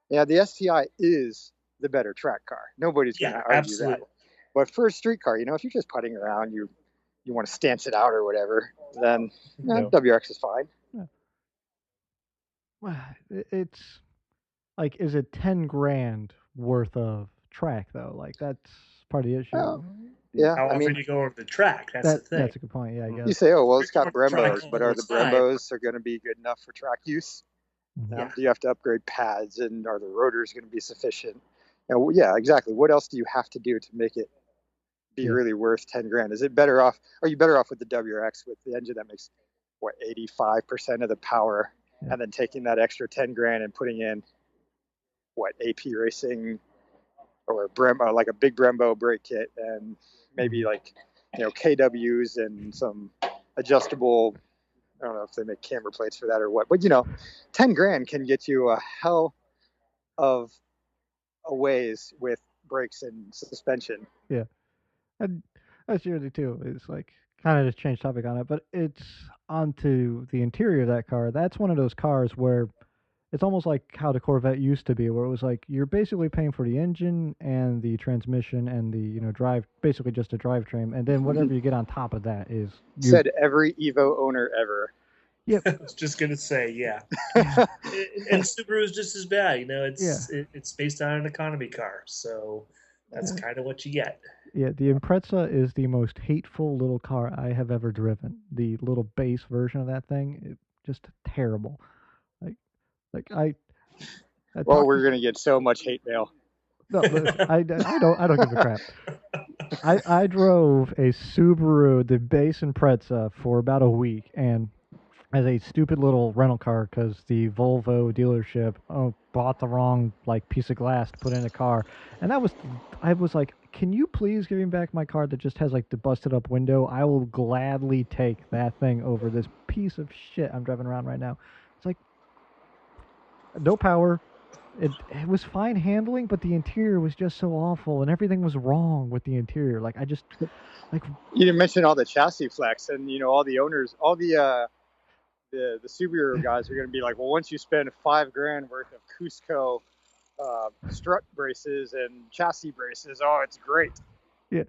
Yeah, the STI is the better track car. Nobody's going to argue absolutely. that. But for a street car, if you're just putting around, you want to stance it out or whatever, then WRX is fine. Yeah. It's like, is it 10 grand worth of track though? Like, that's part of the issue. Yeah, how often you go over the track? That's the thing. That's a good point. Yeah, I guess. You say, oh well, it's got Brembos, but are the Brembos going to be good enough for track use? No. Do you have to upgrade pads, and are the rotors going to be sufficient? Yeah, exactly. What else do you have to do to make it be really worth 10 grand? Is it better off? Are you better off with the WRX with the engine that makes 85% of the power, and then taking that extra 10 grand and putting in AP Racing or like a big Brembo brake kit, and maybe like KWs and some adjustable. I don't know if they make camber plates for that or what, but 10 grand can get you a hell of a ways with brakes and suspension. Yeah, and that's usually too. It's like kind of just change topic on it, but it's onto the interior of that car. That's one of those cars where it's almost like how the Corvette used to be, where it was like you're basically paying for the engine and the transmission and the drive, basically just a drivetrain, and then whatever you get on top of that is you. Said every Evo owner ever. Yep. I was just gonna say, yeah. And Subaru is just as bad. It's based on an economy car, so that's kind of what you get. Yeah, the Impreza is the most hateful little car I have ever driven. The little base version of that thing, just terrible. Well, we're gonna get so much hate mail. No, I don't give a crap. I drove a Subaru, the base Impreza, for about a week, and as a stupid little rental car because the Volvo dealership bought the wrong piece of glass to put in a car, and I was like, can you please give me back my car that just has the busted up window? I will gladly take that thing over this piece of shit I'm driving around right now. It's like no power. It was fine handling, but the interior was just so awful, and everything was wrong with the interior. You didn't mention all the chassis flex, and all the owners, all the Subaru guys are going to be like, well, once you spend $5 grand worth of Cusco strut braces and chassis braces, oh, it's great. Yeah.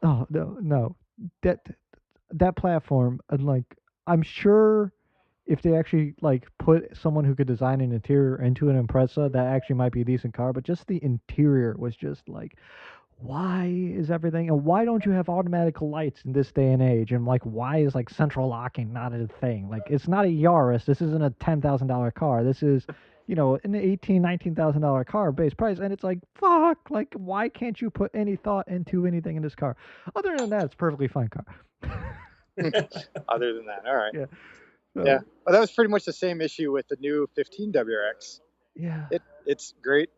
Oh no, that platform, I'm sure if they actually put someone who could design an interior into an Impreza, that actually might be a decent car. But just the interior was just why is everything, and why don't you have automatic lights in this day and age? And why is central locking not a thing? It's not a Yaris. This isn't a $10,000 car. This is an $18,000-$19,000 car base price, and it's fuck. Why can't you put any thought into anything in this car? Other than that, it's a perfectly fine car. Other than that, all right. Yeah. Yeah. Well, that was pretty much the same issue with the new 15 WRX. Yeah. It's great.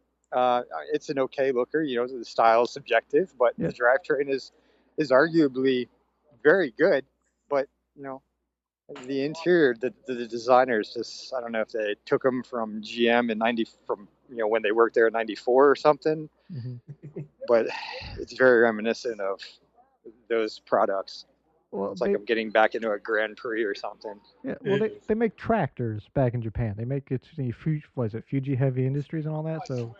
It's an okay looker. The style is subjective, but the drivetrain is arguably very good. But the interior, the designers just, I don't know if they took them from GM in when they worked there in '94 or something. Mm-hmm. But it's very reminiscent of those products. Well, it's I'm getting back into a Grand Prix or something. Yeah, well, they make tractors back in Japan. They make Fuji Heavy Industries and all that. So,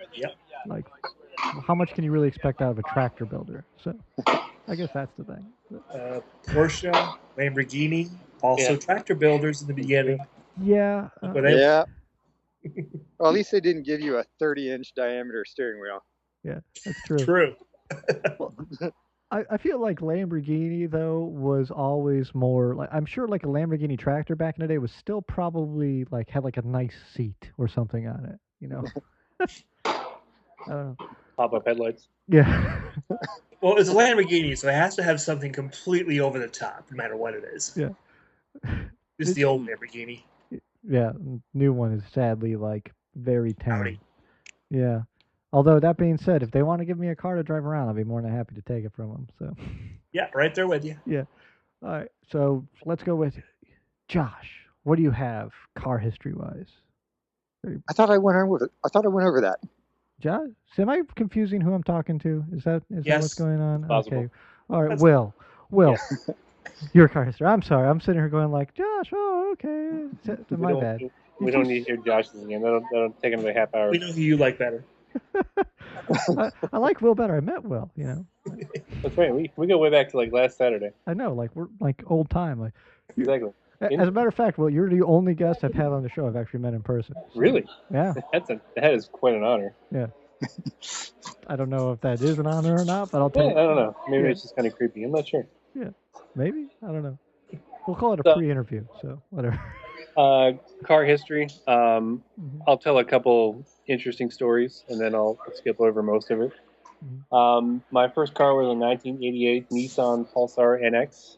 how much can you really expect out of a tractor builder? So, I guess that's the thing. Porsche, Lamborghini, also tractor builders in the beginning. Yeah. Yeah. Well, at least they didn't give you a 30-inch diameter steering wheel. Yeah, that's true. True. Well, I feel like Lamborghini though was always more I'm sure a Lamborghini tractor back in the day was still probably had a nice seat or something on it, I don't know. Pop-up headlights. Yeah. Well, it's a Lamborghini, so it has to have something completely over the top, no matter what it is. Yeah. It's the old Lamborghini. Yeah, new one is sadly very tame. Howdy. Yeah. Although that being said, if they want to give me a car to drive around, I'll be more than happy to take it from them. So. Yeah, right there with you. Yeah. All right. So let's go with Josh. What do you have car history wise? I thought I went over that. Josh, am I confusing who I'm talking to? Is that what's going on? Possible. Okay. All right. Will. Yeah. Your car history. I'm sorry. I'm sitting here going Josh. Oh, okay. My bad. We don't need to hear Josh's again. That'll take another half hour. We know who you like better. I like Will better. I met Will, That's right. We go way back to last Saturday. I know, we're old time. Exactly. As a matter of fact, Will, you're the only guest I've had on the show I've actually met in person. So, really? Yeah. That is quite an honor. Yeah. I don't know if that is an honor or not, but I'll tell you. I don't know. Maybe it's just kind of creepy. I'm not sure. Yeah. Maybe. I don't know. We'll call it a pre-interview, so whatever. Car history. I'll tell a couple interesting stories, and then I'll skip over most of it. My first car was a 1988 Nissan Pulsar NX.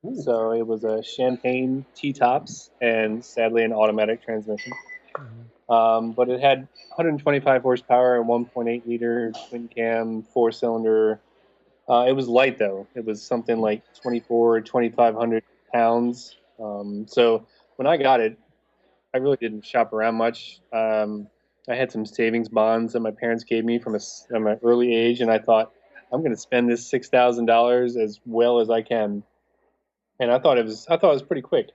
Ooh. So it was a champagne T-tops and sadly an automatic transmission. But it had 125 horsepower and 1.8 liter twin cam 4-cylinder. It was light though. It was something like 2,500 pounds. So when I got it, I really didn't shop around much. I had some savings bonds that my parents gave me from an early age, and I thought I'm going to spend this $6,000 as well as I can. And I thought it was pretty quick.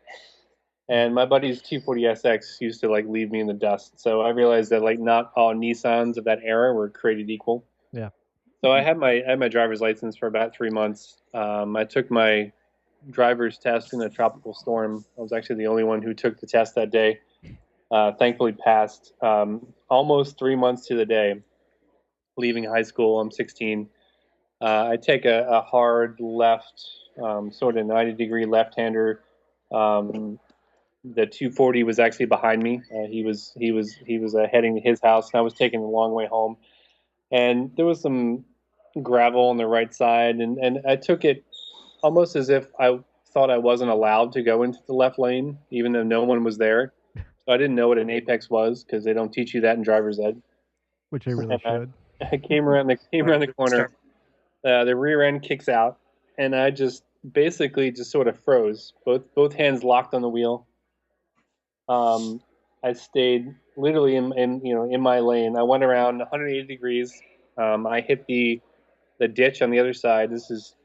And my buddy's 240SX used to like leave me in the dust. So I realized that like not all Nissans of that era were created equal. Yeah. So I had my driver's license for about 3 months. I took my driver's test in a tropical storm. I was actually the only one who took the test that day. Thankfully passed. Almost 3 months to the day, leaving high school. I'm 16. I take a hard left, sort of 90-degree left-hander. The 240 was actually behind me. He was heading to his house, and I was taking the long way home. And there was some gravel on the right side, and I took it almost as if I thought I wasn't allowed to go into the left lane, even though no one was there. So I didn't know what an apex was because they don't teach you that in driver's ed. Which they really should. I came around the corner. The rear end kicks out, and I just basically just sort of froze. Both hands locked on the wheel. I stayed literally in my lane. I went around 180 degrees. I hit the ditch on the other side. This is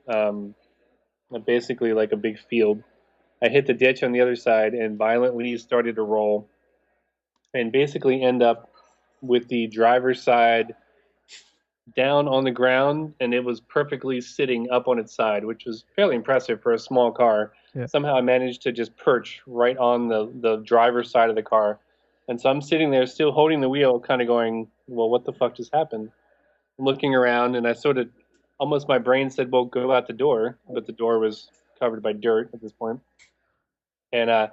basically like a big field. I hit the ditch on the other side and violently started to roll, and basically end up with the driver's side down on the ground, and it was perfectly sitting up on its side, which was fairly impressive for a small car. Yeah. Somehow I managed to just perch right on the driver's side of the car. And so I'm sitting there still holding the wheel, kind of going, well, what the fuck just happened? I'm looking around, and I sort of, almost my brain said, well, go out the door. But the door was covered by dirt at this point. And I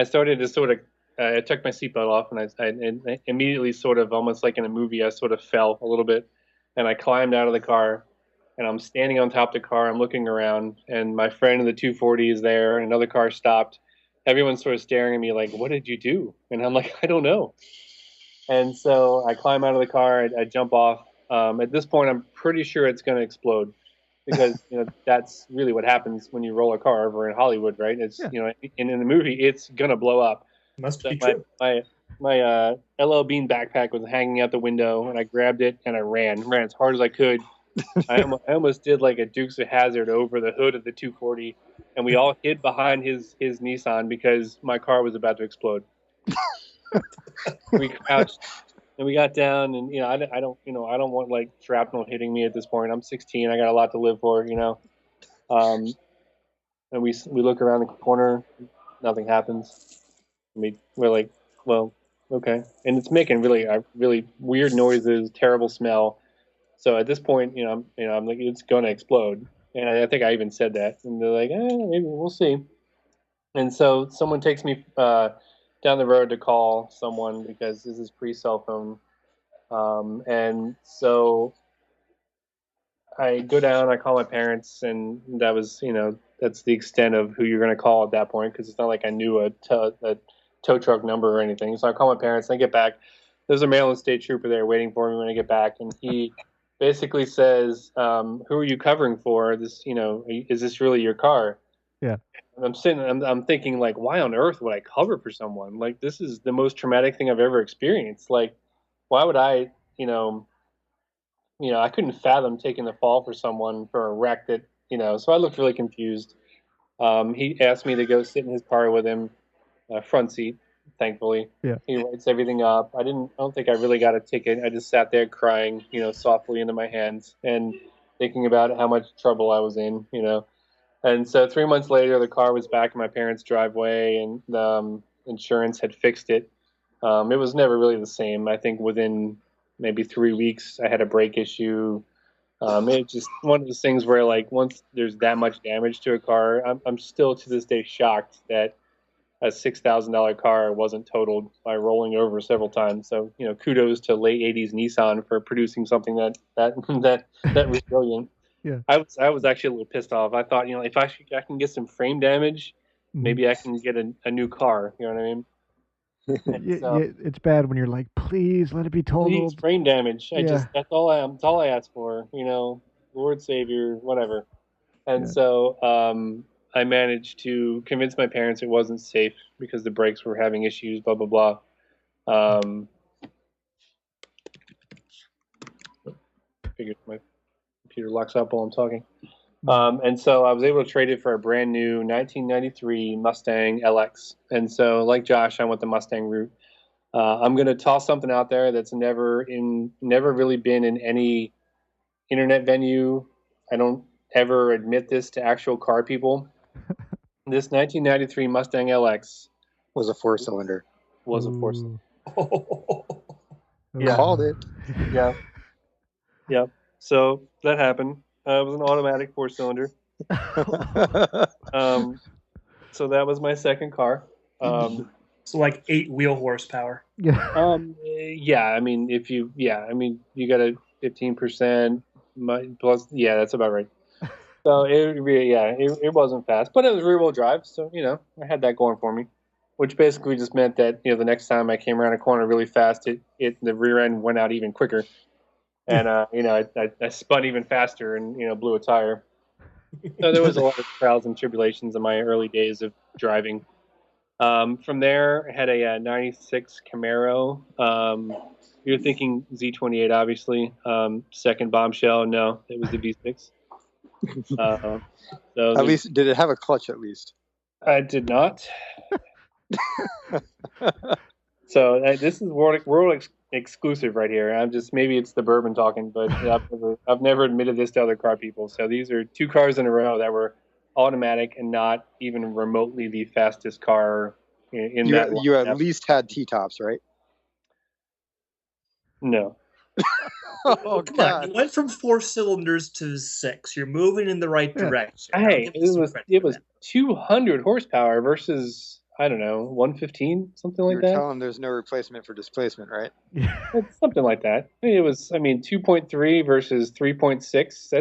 started to sort of, I took my seatbelt off, and I immediately sort of, almost like in a movie, I sort of fell a little bit. And I climbed out of the car, and I'm standing on top of the car. I'm looking around, and my friend in the 240 is there, and another car stopped. Everyone's sort of staring at me like, what did you do? And I'm like, I don't know. And so I climb out of the car. I jump off. At this point, I'm pretty sure it's going to explode because that's really what happens when you roll a car over in Hollywood, right? It's in the movie, it's going to blow up. Must So be true. My LL Bean backpack was hanging out the window, and I grabbed it and I ran as hard as I could. I almost did like a Dukes of Hazzard over the hood of the 240, and we all hid behind his Nissan because my car was about to explode. We crouched and we got down, and I don't want like shrapnel hitting me at this point. I'm 16. I got a lot to live for, And we look around the corner, nothing happens. We're like, well, okay, and it's making really weird noises, terrible smell. So at this point, I'm like, it's going to explode. And I think I even said that. And they're like, maybe we'll see. And so someone takes me down the road to call someone because this is pre-cell phone. And so I go down, I call my parents, and that was, that's the extent of who you're going to call at that point because it's not like I knew a tow truck number or anything. So I call my parents, and I get back. There's a Maryland State Trooper there waiting for me when I get back, and he basically says, who are you covering for? This, is this really your car? Yeah. And I'm thinking, like, why on earth would I cover for someone? Like, this is the most traumatic thing I've ever experienced. Like, why would I, I couldn't fathom taking the fall for someone for a wreck that, so I looked really confused. He asked me to go sit in his car with him, front seat. Thankfully, yeah. He writes everything up. I don't think I really got a ticket. I just sat there crying, softly into my hands and thinking about how much trouble I was in, And so 3 months later, the car was back in my parents' driveway, and the insurance had fixed it. It was never really the same. I think within maybe 3 weeks, I had a brake issue. It's just one of those things where, like, once there's that much damage to a car, I'm still to this day shocked that a $6,000 car wasn't totaled by rolling over several times. So, kudos to late 80s Nissan for producing something that resilient. Yeah. I was actually a little pissed off. I thought, if I can get some frame damage, maybe I can get a new car. You know what I mean? And so, It's bad when you're like, please let it be please, totaled. brain damage. Yeah. That's all I ask for. Lord Savior, whatever. And Yeah. so I managed to convince my parents it wasn't safe because the brakes were having issues, blah, blah, blah. Figured my computer locks up while I'm talking. And so I was able to trade it for a brand new 1993 Mustang LX. And so, like Josh, I went the Mustang route. I'm going to toss something out there that's never really been in any internet venue. I don't ever admit this to actual car people. This 1993 Mustang LX Was a 4-cylinder. was a 4-cylinder. Yeah. Called it. Yeah. Yep. So that happened. It was an automatic 4-cylinder. So that was my second car. So like 8 wheel horsepower. Yeah. Yeah. I mean, you got a 15% plus. Yeah, that's about right. So it wasn't fast, but it was rear wheel drive. So I had that going for me, which basically just meant that the next time I came around a corner really fast, the rear end went out even quicker, and I spun even faster and blew a tire. So there was a lot of trials and tribulations in my early days of driving. From there, I had a 96 Camaro. You're thinking Z28, obviously. Second bombshell, no, it was the V6. So At least, did it have a clutch at least? I did not. So this is world exclusive right here. Maybe it's the bourbon talking, but I've never admitted this to other car people. So these are 2 cars in a row that were automatic and not even remotely the fastest car in that. You at least had T-tops, right? No. Oh, Come God. on, you went from 4 cylinders to 6. You're moving in the right direction. Hey, it was 200 horsepower versus, I don't know, 115, something like You're that. telling there's no replacement for displacement, right? It's something like that. It was, 2.3 versus 3.6.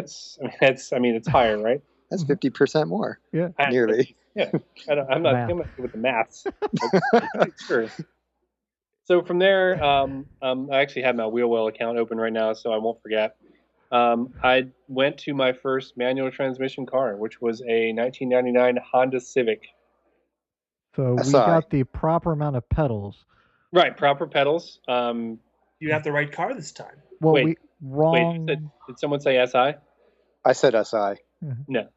It's higher, right? That's 50% more. Yeah. Nearly. Yeah. I'm not good with the maths. Sure. So from there, I actually have my Wheel account open right now, so I won't forget. I went to my first manual transmission car, which was a 1999 Honda Civic. So we SI. got the proper amount of pedals. Right, proper pedals. You have the right car this time. Well, Wait, wrong. did someone say SI? I said SI. No.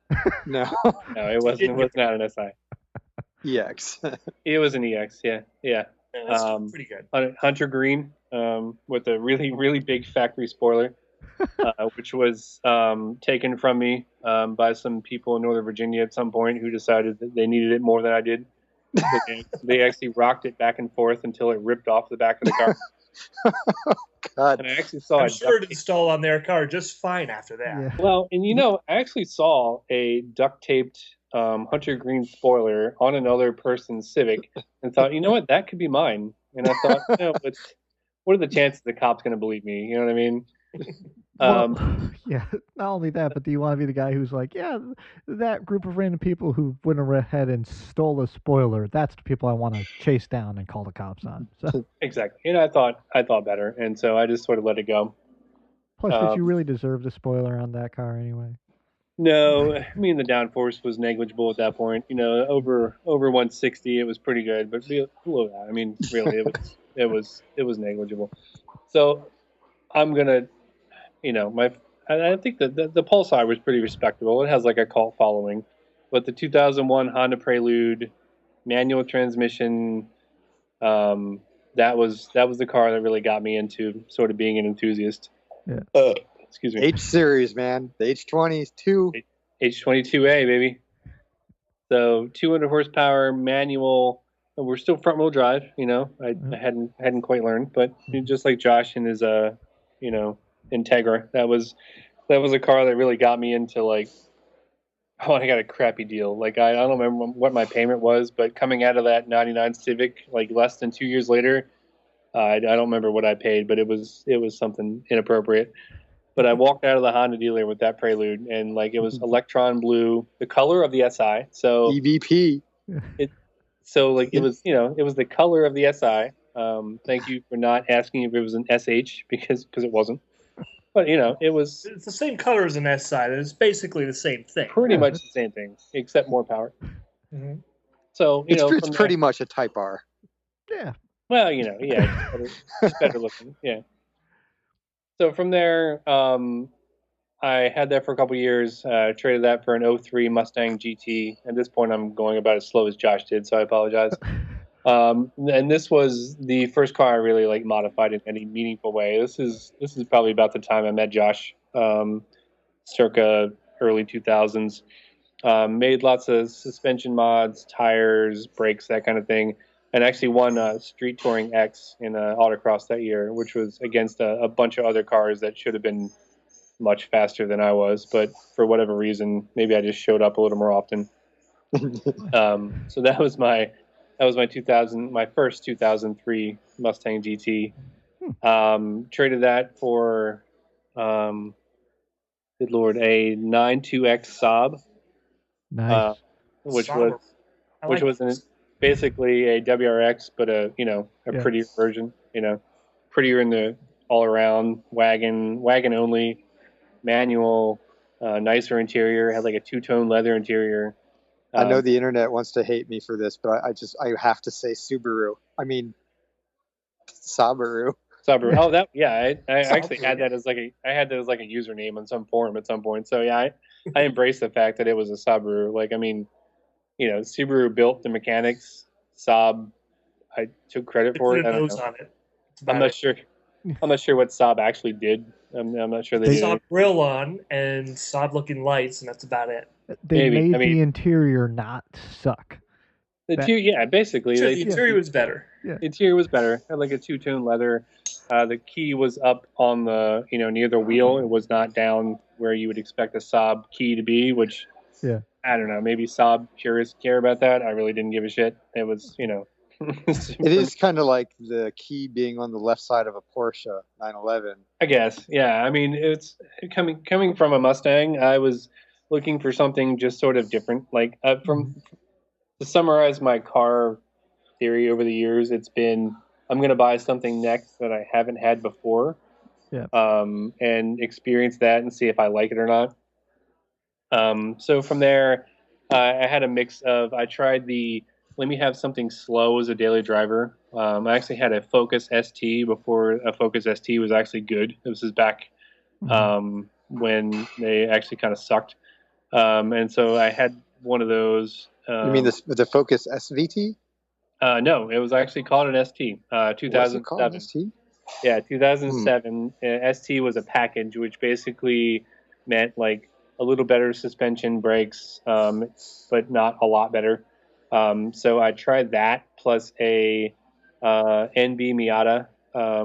No. No, it wasn't. It was not an SI. EX. It was an EX. Yeah. Yeah, that's pretty good. Hunter Green, with a really, really big factory spoiler, which was taken from me by some people in Northern Virginia at some point who decided that they needed it more than I did. They actually rocked it back and forth until it ripped off the back of the car. God. And I actually saw I'm sure it installed on their car just fine after that. Yeah. Well, and I actually saw a duct taped Hunter Green spoiler on another person's Civic and thought, you know what, that could be mine. And I thought, what are the chances the cop's going to believe me? You know what I mean? Well, yeah. Not only that, but do you want to be the guy who's like, yeah, that group of random people who went ahead and stole a spoiler? That's the people I want to chase down and call the cops on. So. Exactly. I thought better, and so I just sort of let it go. Plus, did you really deserve the spoiler on that car anyway? No, the downforce was negligible at that point. Over 160, it was pretty good, but below that, really, it was negligible. So I'm gonna, I think that the Pulsar was pretty respectable. It has like a cult following, but the 2001 Honda Prelude manual transmission, that was the car that really got me into sort of being an enthusiast. Yeah. Excuse me. H series, man. The H22. H22A, baby. So 200 horsepower manual. We're still front wheel drive. I hadn't quite learned, but just like Josh and his Integra, that was a car that really got me into I got a crappy deal. I don't remember what my payment was, but coming out of that 99 Civic, less than 2 years later, I don't remember what I paid, but it was something inappropriate. But I walked out of the Honda dealer with that Prelude, and it was electron blue, the color of the SI. So EVP. So like it was, it was the color of the SI. Thank you for not asking if it was an SH because it wasn't. But it was It's the same color as an S side. It's basically the same thing. pretty Yeah. much the same thing except more power. Mhm. So It's from pretty there, much a Type R. Yeah. well, yeah, just better looking, yeah. So from there, I had that for a couple years. Traded that for an '03 Mustang GT. At this point, I'm going about as slow as Josh did, so I apologize. And this was the first car I really like modified in any meaningful way. This is probably about the time I met Josh, circa early 2000s. Made lots of suspension mods, tires, brakes, that kind of thing, and actually won Street Touring X in autocross that year, which was against a bunch of other cars that should have been much faster than I was, but for whatever reason, maybe I just showed up a little more often. So that was my 2000, my first 2003 Mustang GT. Traded that for, good lord, a 92X Saab, Nice. which Somber. was I which like was this. basically a WRX, but a Yeah. prettier version. Prettier in the all around wagon only, manual, nicer interior. Had like a two-tone leather interior. I know the internet wants to hate me for this, but I have to say Subaru. I mean, Sabaru. Subaru. Yeah. Oh, I actually Subaru, had that as like a username on some forum at some point. So yeah, I embraced the fact that it was a Subaru. Like, I mean, Subaru built the mechanics. Saab, I took credit They for put it. a I don't nose know. on it. That's I'm about not it. sure. I'm not sure what Saab actually did. I'm not sure they They- did. Saab grill on and Saab looking lights, and that's about it. They Maybe. made I mean, the interior not suck. the That- interior, yeah, basically, Sure, they the Yeah. interior was better. Yeah. the interior was better. Had like a two-tone leather. The key was up on the, near the wheel. It was not down where you would expect a Saab key to be, which, Yeah. I don't know, maybe Saab purists care about that. I really didn't give a shit. It was, It is kind of like the key being on the left side of a Porsche 911. I guess, yeah. I mean, it's coming from a Mustang. I was looking for something just sort of different. Like, to summarize my car theory over the years, it's been I'm going to buy something next that I haven't had before, Yeah. and experience that and see if I like it or not. So from there, I had a mix of I tried the let me have something slow as a daily driver. I actually had a Focus ST before a Focus ST was actually good. This is back when they actually kind of sucked, and so I had one of those. You mean the Focus SVT? No, it was actually called an ST. Was it called 2007. ST? Yeah, 2007. ST was a package, which basically meant like a little better suspension, brakes, but not a lot better. So I tried that plus a NB Miata,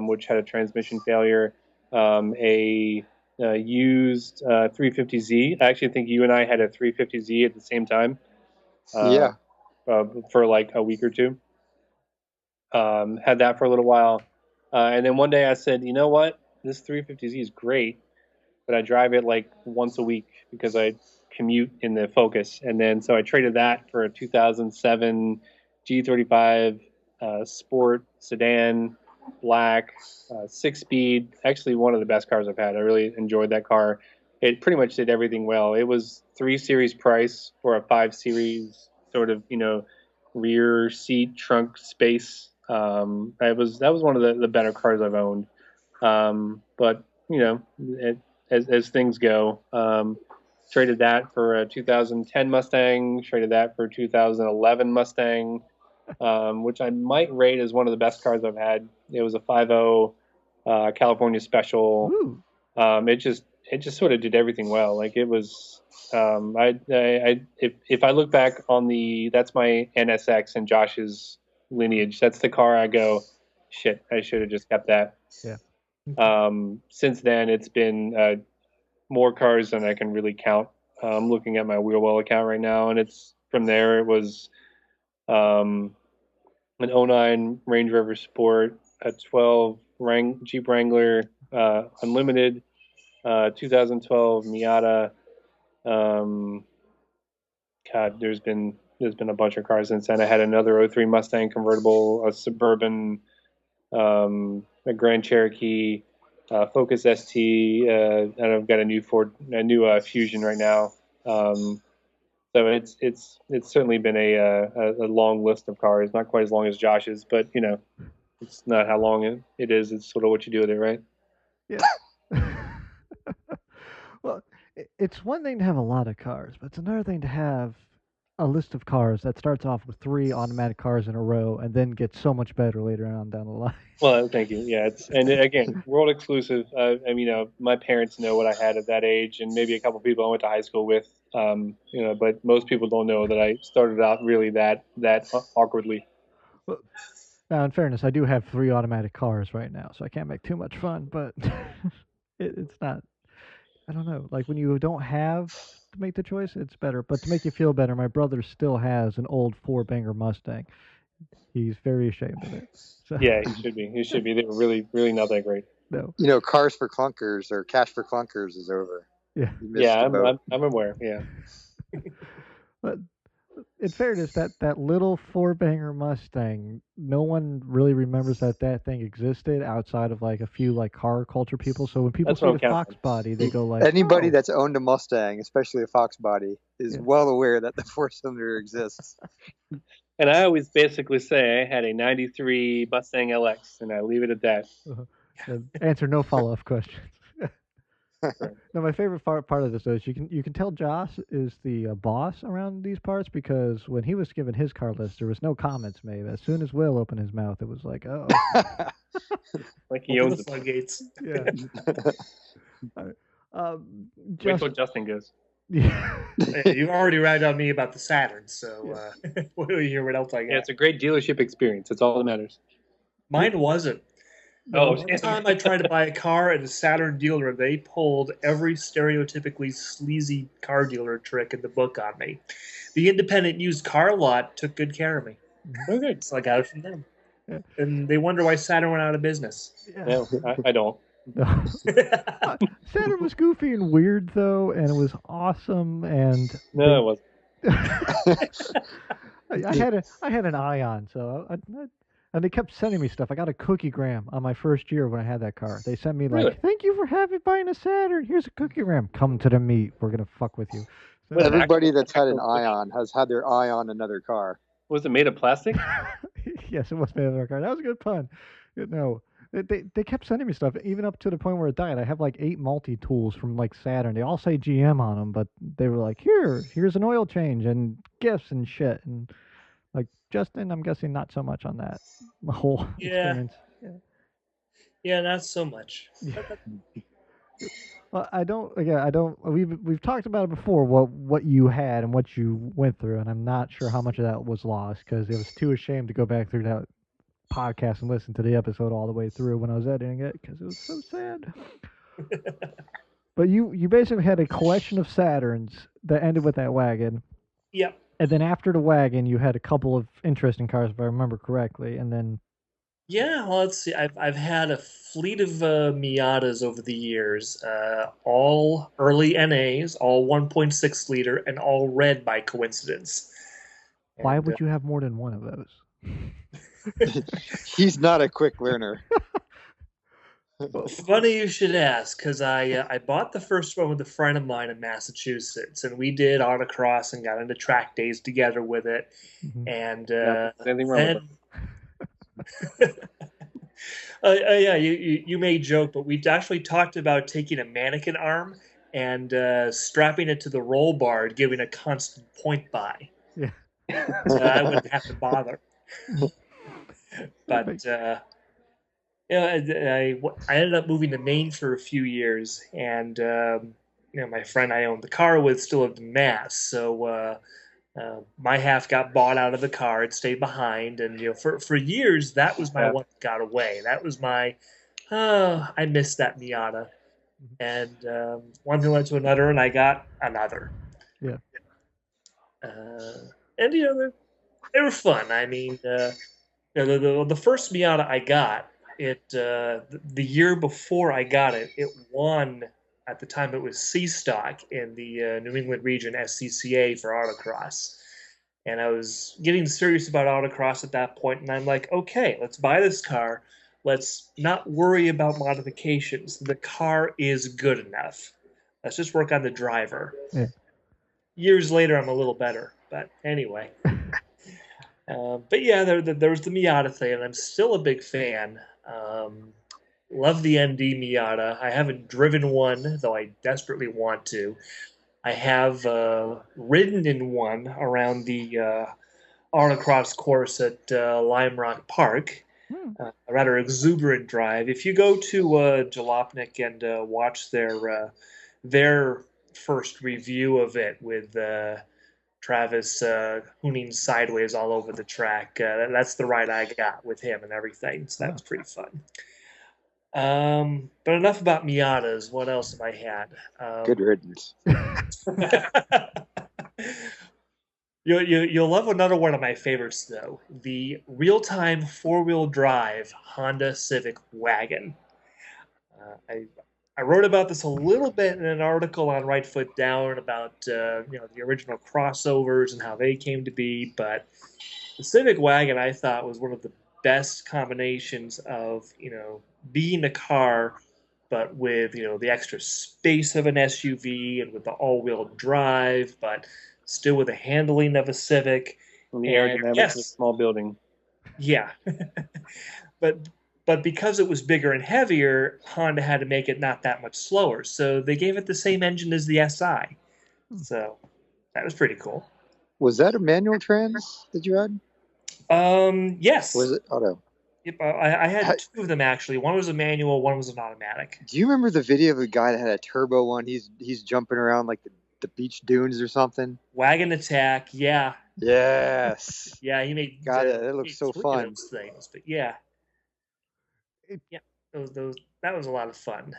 which had a transmission failure, a used 350Z. I actually think you and I had a 350Z at the same time. Yeah. For like a week or two. Had that for a little while. And then one day I said, you know what? This 350Z is great, but I drive it like once a week because I commute in the Focus. And then so I traded that for a 2007 G35 Sport sedan, black, 6-speed. Actually, one of the best cars I've had. I really enjoyed that car. It pretty much did everything well. It was 3 Series price for a 5 Series sort of, rear seat trunk space. That was one of the better cars I've owned. But as things go, traded that for a 2010 Mustang, traded that for a 2011 Mustang, which I might rate as one of the best cars I've had. It was a 5.0 California Special. Ooh. It just sort of did everything well. Like it was. If I look back on that's my NSX and Josh's lineage. That's the car I go, shit, I should have just kept that. Yeah. Since then, it's been more cars than I can really count. I'm looking at my wheel well account right now, and it's from there. It was an '09 Range Rover Sport, a 12 Jeep Wrangler Unlimited, 2012 Miata. God, there's been there's been a bunch of cars since then. I had another '03 Mustang convertible, a Suburban, a Grand Cherokee, Focus ST, and I've got a new Fusion right now. So it's certainly been a long list of cars. Not quite as long as Josh's, but it's not how long it is. It's sort of what you do with it, right? Yeah. Well, it's one thing to have a lot of cars, but it's another thing to have a list of cars that starts off with 3 automatic cars in a row and then gets so much better later on down the line. Well, thank you. Yeah, and again, world exclusive. My parents know what I had at that age, and maybe a couple people I went to high school with. But most people don't know that I started out really that awkwardly. Well, now, in fairness, I do have 3 automatic cars right now, so I can't make too much fun, but it's not. I don't know. Like when you don't have to make the choice, it's better. But to make you feel better, my brother still has an old 4-banger Mustang. He's very ashamed of it. So, Yeah, he should be. He should be. They were really, really not that great. no. Cars for Clunkers or Cash for Clunkers is over. Yeah. You missed Yeah, the boat. I'm aware. Yeah. But in fairness, that little 4-banger Mustang, no one really remembers that thing existed outside of like a few like car culture people. So when people That's see what the I'm Fox counting. body, they go like, Anybody "Oh." that's owned a Mustang, especially a Fox body, is Yeah. well aware that the 4-cylinder exists. And I always basically say I had a '93 Mustang LX, and I leave it at that. And answer no follow-up questions. No, my favorite part of this though is you can tell Josh is the boss around these parts because when he was given his car list, there was no comments made. As soon as Will opened his mouth, it was like, oh, Like he Open owns the it. floodgates. yeah. Wait Just, till Justin goes. yeah. Hey, you've already ragged on me about the Saturn, so wait till you hear what else I got. Yeah, it's a great dealership experience. That's all that matters. Mine wasn't. Oh, One time I tried to buy a car at a Saturn dealer, they pulled every stereotypically sleazy car dealer trick in the book on me. The independent used car lot took good care of me, Oh, good. so I got it from them. Yeah. And they wonder why Saturn went out of business. Yeah, I don't. No. Saturn was goofy and weird though, and it was awesome. And No, it wasn't. I had an Ion, so and they kept sending me stuff. I got a cookiegram on my first year when I had that car. They sent me like, Really? "Thank you for buying a Saturn. Here's a cookiegram. Come to the meet. We're gonna fuck with you." So, Well, Everybody actual- that's had an actual- Ion has had their eye on another car. Was it made of plastic? yes, it was made of our car. That was a good pun. No, they kept sending me stuff, even up to the point where it died. I have like 8 multi tools from like Saturn. They all say GM on them, but they were like, here's an oil change and gifts and shit. And like Justin, I'm guessing not so much on that whole Yeah. experience. Yeah, not so much. Well, I don't. We've talked about it before. What you had and what you went through, and I'm not sure how much of that was lost because I was too ashamed to go back through that podcast and listen to the episode all the way through when I was editing it because it was so sad. But you basically had a collection of Saturns that ended with that wagon, Yep. and then after the wagon, you had a couple of interesting cars, if I remember correctly, and then Yeah, well, let's see. I've had a fleet of Miatas over the years, all early NAs, all 1.6 liter, and all red by coincidence. why And, would you have more than one of those? He's not a quick learner. Funny you should ask, because I bought the first one with a friend of mine in Massachusetts, and we did autocross and got into track days together with it. Mhm. And Yeah, anything wrong with then, yeah, you may joke, but we actually talked about taking a mannequin arm and strapping it to the roll bar, and giving a constant point by. Yeah. So I wouldn't have to bother. But I ended up moving to Maine for a few years, and my friend I owned the car with still lived in Mass, so my half got bought out of the car. It stayed behind, and for years that was my one that got away. That was my I missed that Miata, and one thing led to another, and I got another. Yeah. And they were fun. I mean, the first Miata I got, the year before I got it, it won. At the time, it was C stock in the New England region SCCA for autocross, And I was getting serious about autocross at that point, and I'm like, okay, let's buy this car. Let's not worry about modifications. The car is good enough. Let's just work on the driver. Yeah. Years later, I'm a little better, but anyway. But yeah, there was the Miata thing, and I'm still a big fan. Love the ND Miata. I haven't driven one, though I desperately want to. I have ridden in one around the autocross course at Lime Rock Park. A rather exuberant drive. If you go to Jalopnik and watch their first review of it with Travis hooning sideways all over the track, that's the ride I got with him and everything. So that was pretty fun. But enough about Miatas. What else have I had? Good riddance. You'll love another one of my favorites, though. The real-time four-wheel drive Honda Civic wagon. I wrote about this a little bit in an article on Right Foot Down about the original crossovers and how they came to be. But the Civic wagon, I thought, was one of the best combinations of being a car, but with the extra space of an SUV and with the all-wheel drive, but still with the handling of a Civic. And the aerodynamics of a small building. Yeah. But because it was bigger and heavier, Honda had to make it not that much slower. So they gave it the same engine as the SI. So that was pretty cool. Was that a manual trans that you had? Yes. Was it auto? Yep, I had two of them actually. One was a manual, one was an automatic. Do you remember the video of a guy that had a turbo one? He's jumping around like the beach dunes or something. Wagon Attack, yeah. Yes. Yeah, he made. God, that looks so fun. Those things, but yeah, that was a lot of fun.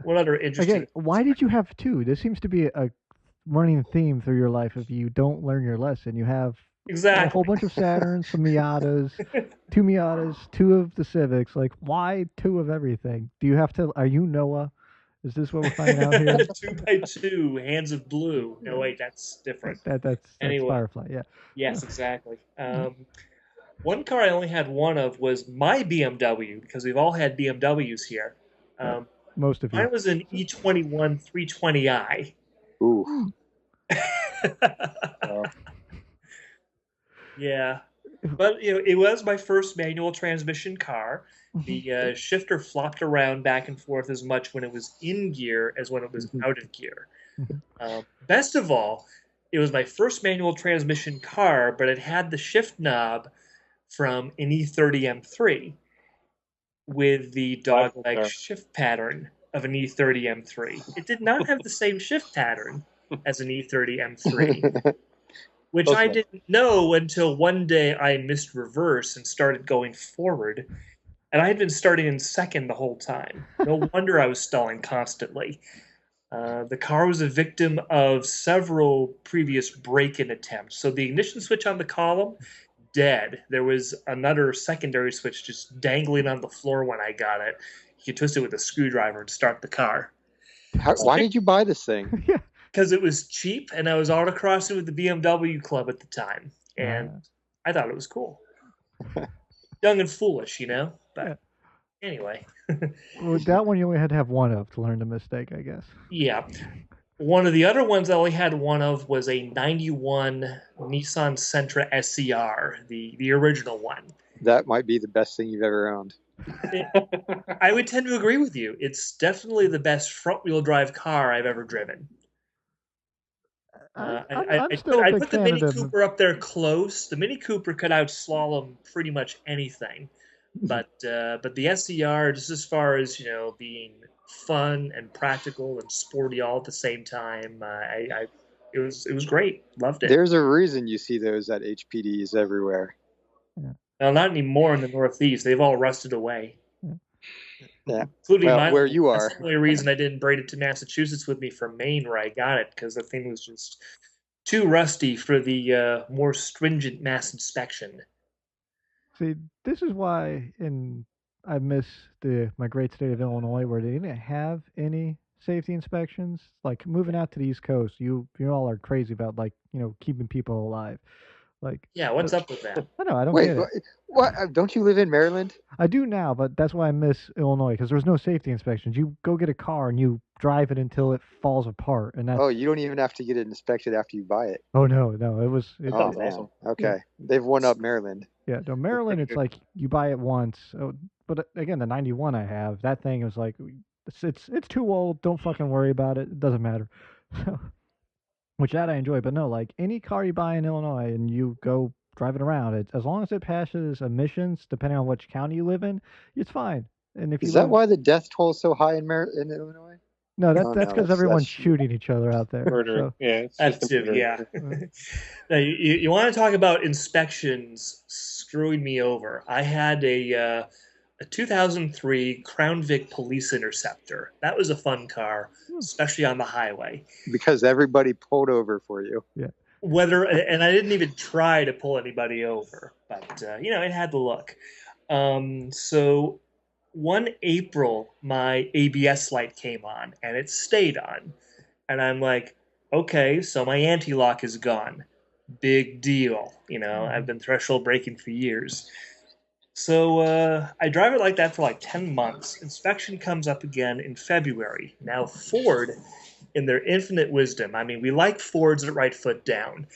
What other interesting? Again, why did you have two? This seems to be a running theme through your life. If you don't learn your lesson, you have exactly a whole bunch of Saturns, some Miatas, two Miatas, two of the Civics. Like, why two of everything? Do you have to? Are you Noah? Is this what we're finding out here? 2x2, Hands of Blue. No, wait, that's different. That's anyway. Firefly, yeah. Yes, exactly. One car I only had one of was my BMW, because we've all had BMWs here. Most of you. Mine was an E21 320i. Ooh. Yeah. But it was my first manual transmission car. The shifter flopped around back and forth as much when it was in gear as when it was out of gear. Best of all, it was my first manual transmission car, but it had the shift knob from an E30 M3 with the dog-leg shift pattern of an E30 M3. It did not have the same shift pattern as an E30 M3. Which I didn't know until one day I missed reverse and started going forward. And I had been starting in second the whole time. No wonder I was stalling constantly. The car was a victim of several previous break-in attempts. So the ignition switch on the column, dead. There was another secondary switch just dangling on the floor when I got it. You could twist it with a screwdriver to start the car. Why did you buy this thing? Because it was cheap, and I was autocrossing with the BMW club at the time, and I thought it was cool. Young and foolish, But anyway. Well, that one you only had to have one of to learn the mistake, I guess. Yeah. One of the other ones I only had one of was a 91 Nissan Sentra SCR, the original one. That might be the best thing you've ever owned. I would tend to agree with you. It's definitely the best front-wheel drive car I've ever driven. I put the Mini Cooper up there close. The Mini Cooper could outslalom pretty much anything, but the SCR, just as far as being fun and practical and sporty all at the same time, it was great. Loved it. There's a reason you see those at HPDs everywhere. Well, not anymore in the Northeast. They've all rusted away. Yeah, including where you are. That's the only reason I didn't bring it to Massachusetts with me from Maine, where I got it, because the thing was just too rusty for the more stringent mass inspection. See, this is why I miss my great state of Illinois, where they didn't have any safety inspections? Like moving out to the East Coast, you all are crazy about like keeping people alive. Like Yeah, what's up with that? I know I don't Wait, get it. what? Don't you live in Maryland? I do now, but that's why I miss Illinois because there's no safety inspections. You go get a car and you drive it until it falls apart, and that's Oh, you don't even have to get it inspected after you buy it. oh no, it was That Oh sounds man. awesome. Okay. They've won up Maryland. yeah. No, Maryland, pretty it's good. like you buy it once. But again, the '91 I have that thing is like it's too old. Don't fucking worry about it. It doesn't matter. Which that I enjoy, but no, like any car you buy in Illinois and you go drive it around, as long as it passes emissions, depending on which county you live in, it's fine. And if you Is that live, why the death toll is so high in Illinois? no, Oh, that's no, because that's everyone's shooting each other out there. Murder. So Yeah, it's That just a too, murder. yeah. Now, you want to talk about inspections screwing me over? I had a 2003 Crown Vic Police Interceptor. That was a fun car, especially on the highway. because everybody pulled over for you. And I didn't even try to pull anybody over, but it had the look. So one April, my ABS light came on, and it stayed on, and I'm like, okay, so my anti-lock is gone. Big deal, I've been threshold braking for years. So I drive it like that for like 10 months. Inspection comes up again in February. Now, Ford, in their infinite wisdom, I mean, we like Fords at right foot down.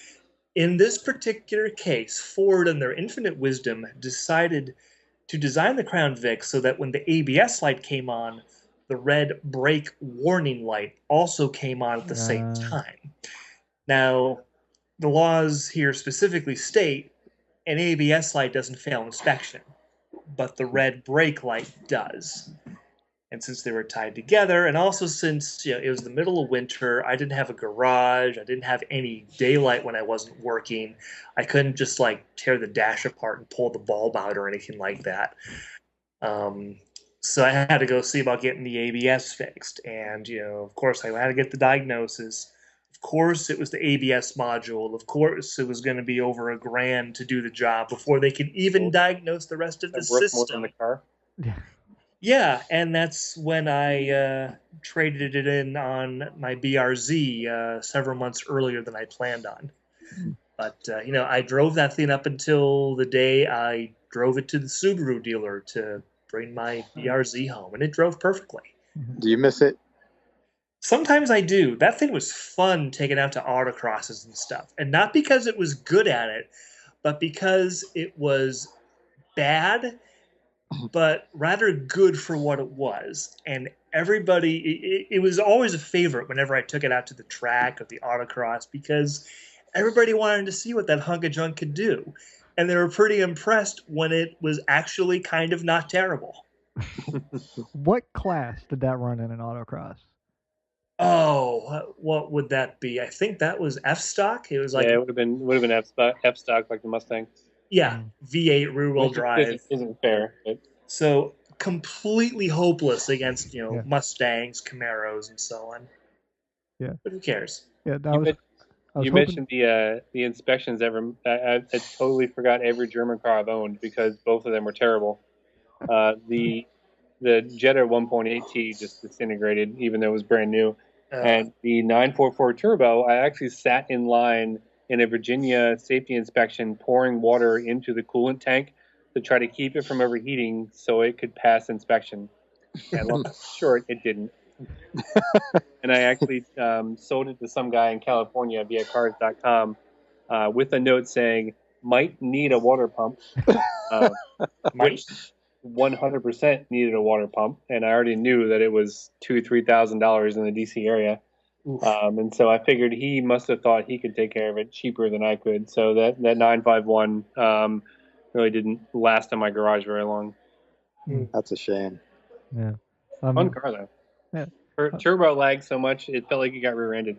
In this particular case, Ford, in their infinite wisdom, decided to design the Crown Vic so that when the ABS light came on, the red brake warning light also came on at the same time. Now, the laws here specifically state an ABS light doesn't fail inspection, but the red brake light does. And since they were tied together, and also since it was the middle of winter, I didn't have a garage, I didn't have any daylight when I wasn't working. I couldn't just like tear the dash apart and pull the bulb out or anything like that. So I had to go see about getting the ABS fixed, and of course, I had to get the diagnosis. Of course, it was the ABS module. Of course, it was going to be over $1,000 to do the job before they could even diagnose the rest of the That's worth more system. than the car. Yeah, and that's when I traded it in on my BRZ several months earlier than I planned on. But, I drove that thing up until the day I drove it to the Subaru dealer to bring my BRZ home, and it drove perfectly. Do you miss it? Sometimes I do. That thing was fun taking out to autocrosses and stuff. And not because it was good at it, but because it was bad, but rather good for what it was. And everybody, it was always a favorite whenever I took it out to the track or the autocross because everybody wanted to see what that hunk of junk could do. And they were pretty impressed when it was actually kind of not terrible. What class did that run in an autocross? Oh, what would that be? I think that was F stock. It was like it would have been F stock like the Mustang. Yeah, V8 rear wheel drive. Isn't fair. But... So completely hopeless against Mustangs, Camaros, and so on. Yeah, but who cares? Yeah, you mentioned the inspections. I totally forgot every German car I've owned because both of them were terrible. The Jetta 1.8T just disintegrated, even though it was brand new. And the 944 Turbo, I actually sat in line in a Virginia safety inspection, pouring water into the coolant tank to try to keep it from overheating so it could pass inspection. And long short, it didn't. And I actually sold it to some guy in California via cars.com with a note saying, might need a water pump. Which 100% needed a water pump, and I already knew that it was $2,000-$3,000 in the DC area, and so I figured he must have thought he could take care of it cheaper than I could. So that 951 really didn't last in my garage very long. That's a shame. Yeah, fun car though. Yeah, turbo lagged so much it felt like it got rear-ended.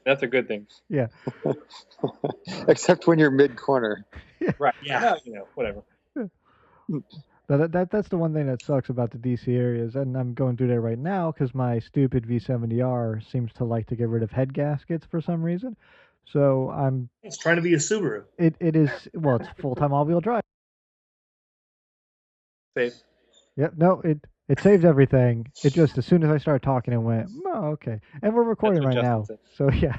That's a good thing. Yeah. Except when you're mid-corner. Right. Yeah. Whatever. That's the one thing that sucks about the DC areas, and I'm going through there right now because my stupid V70R seems to like to get rid of head gaskets for some reason. So it's trying to be a Subaru. It is it's full-time all-wheel drive. Safe. Yep. No, It saved everything. It just as soon as I started talking, it went, oh, okay. And we're recording what right Justin now, said. so yeah.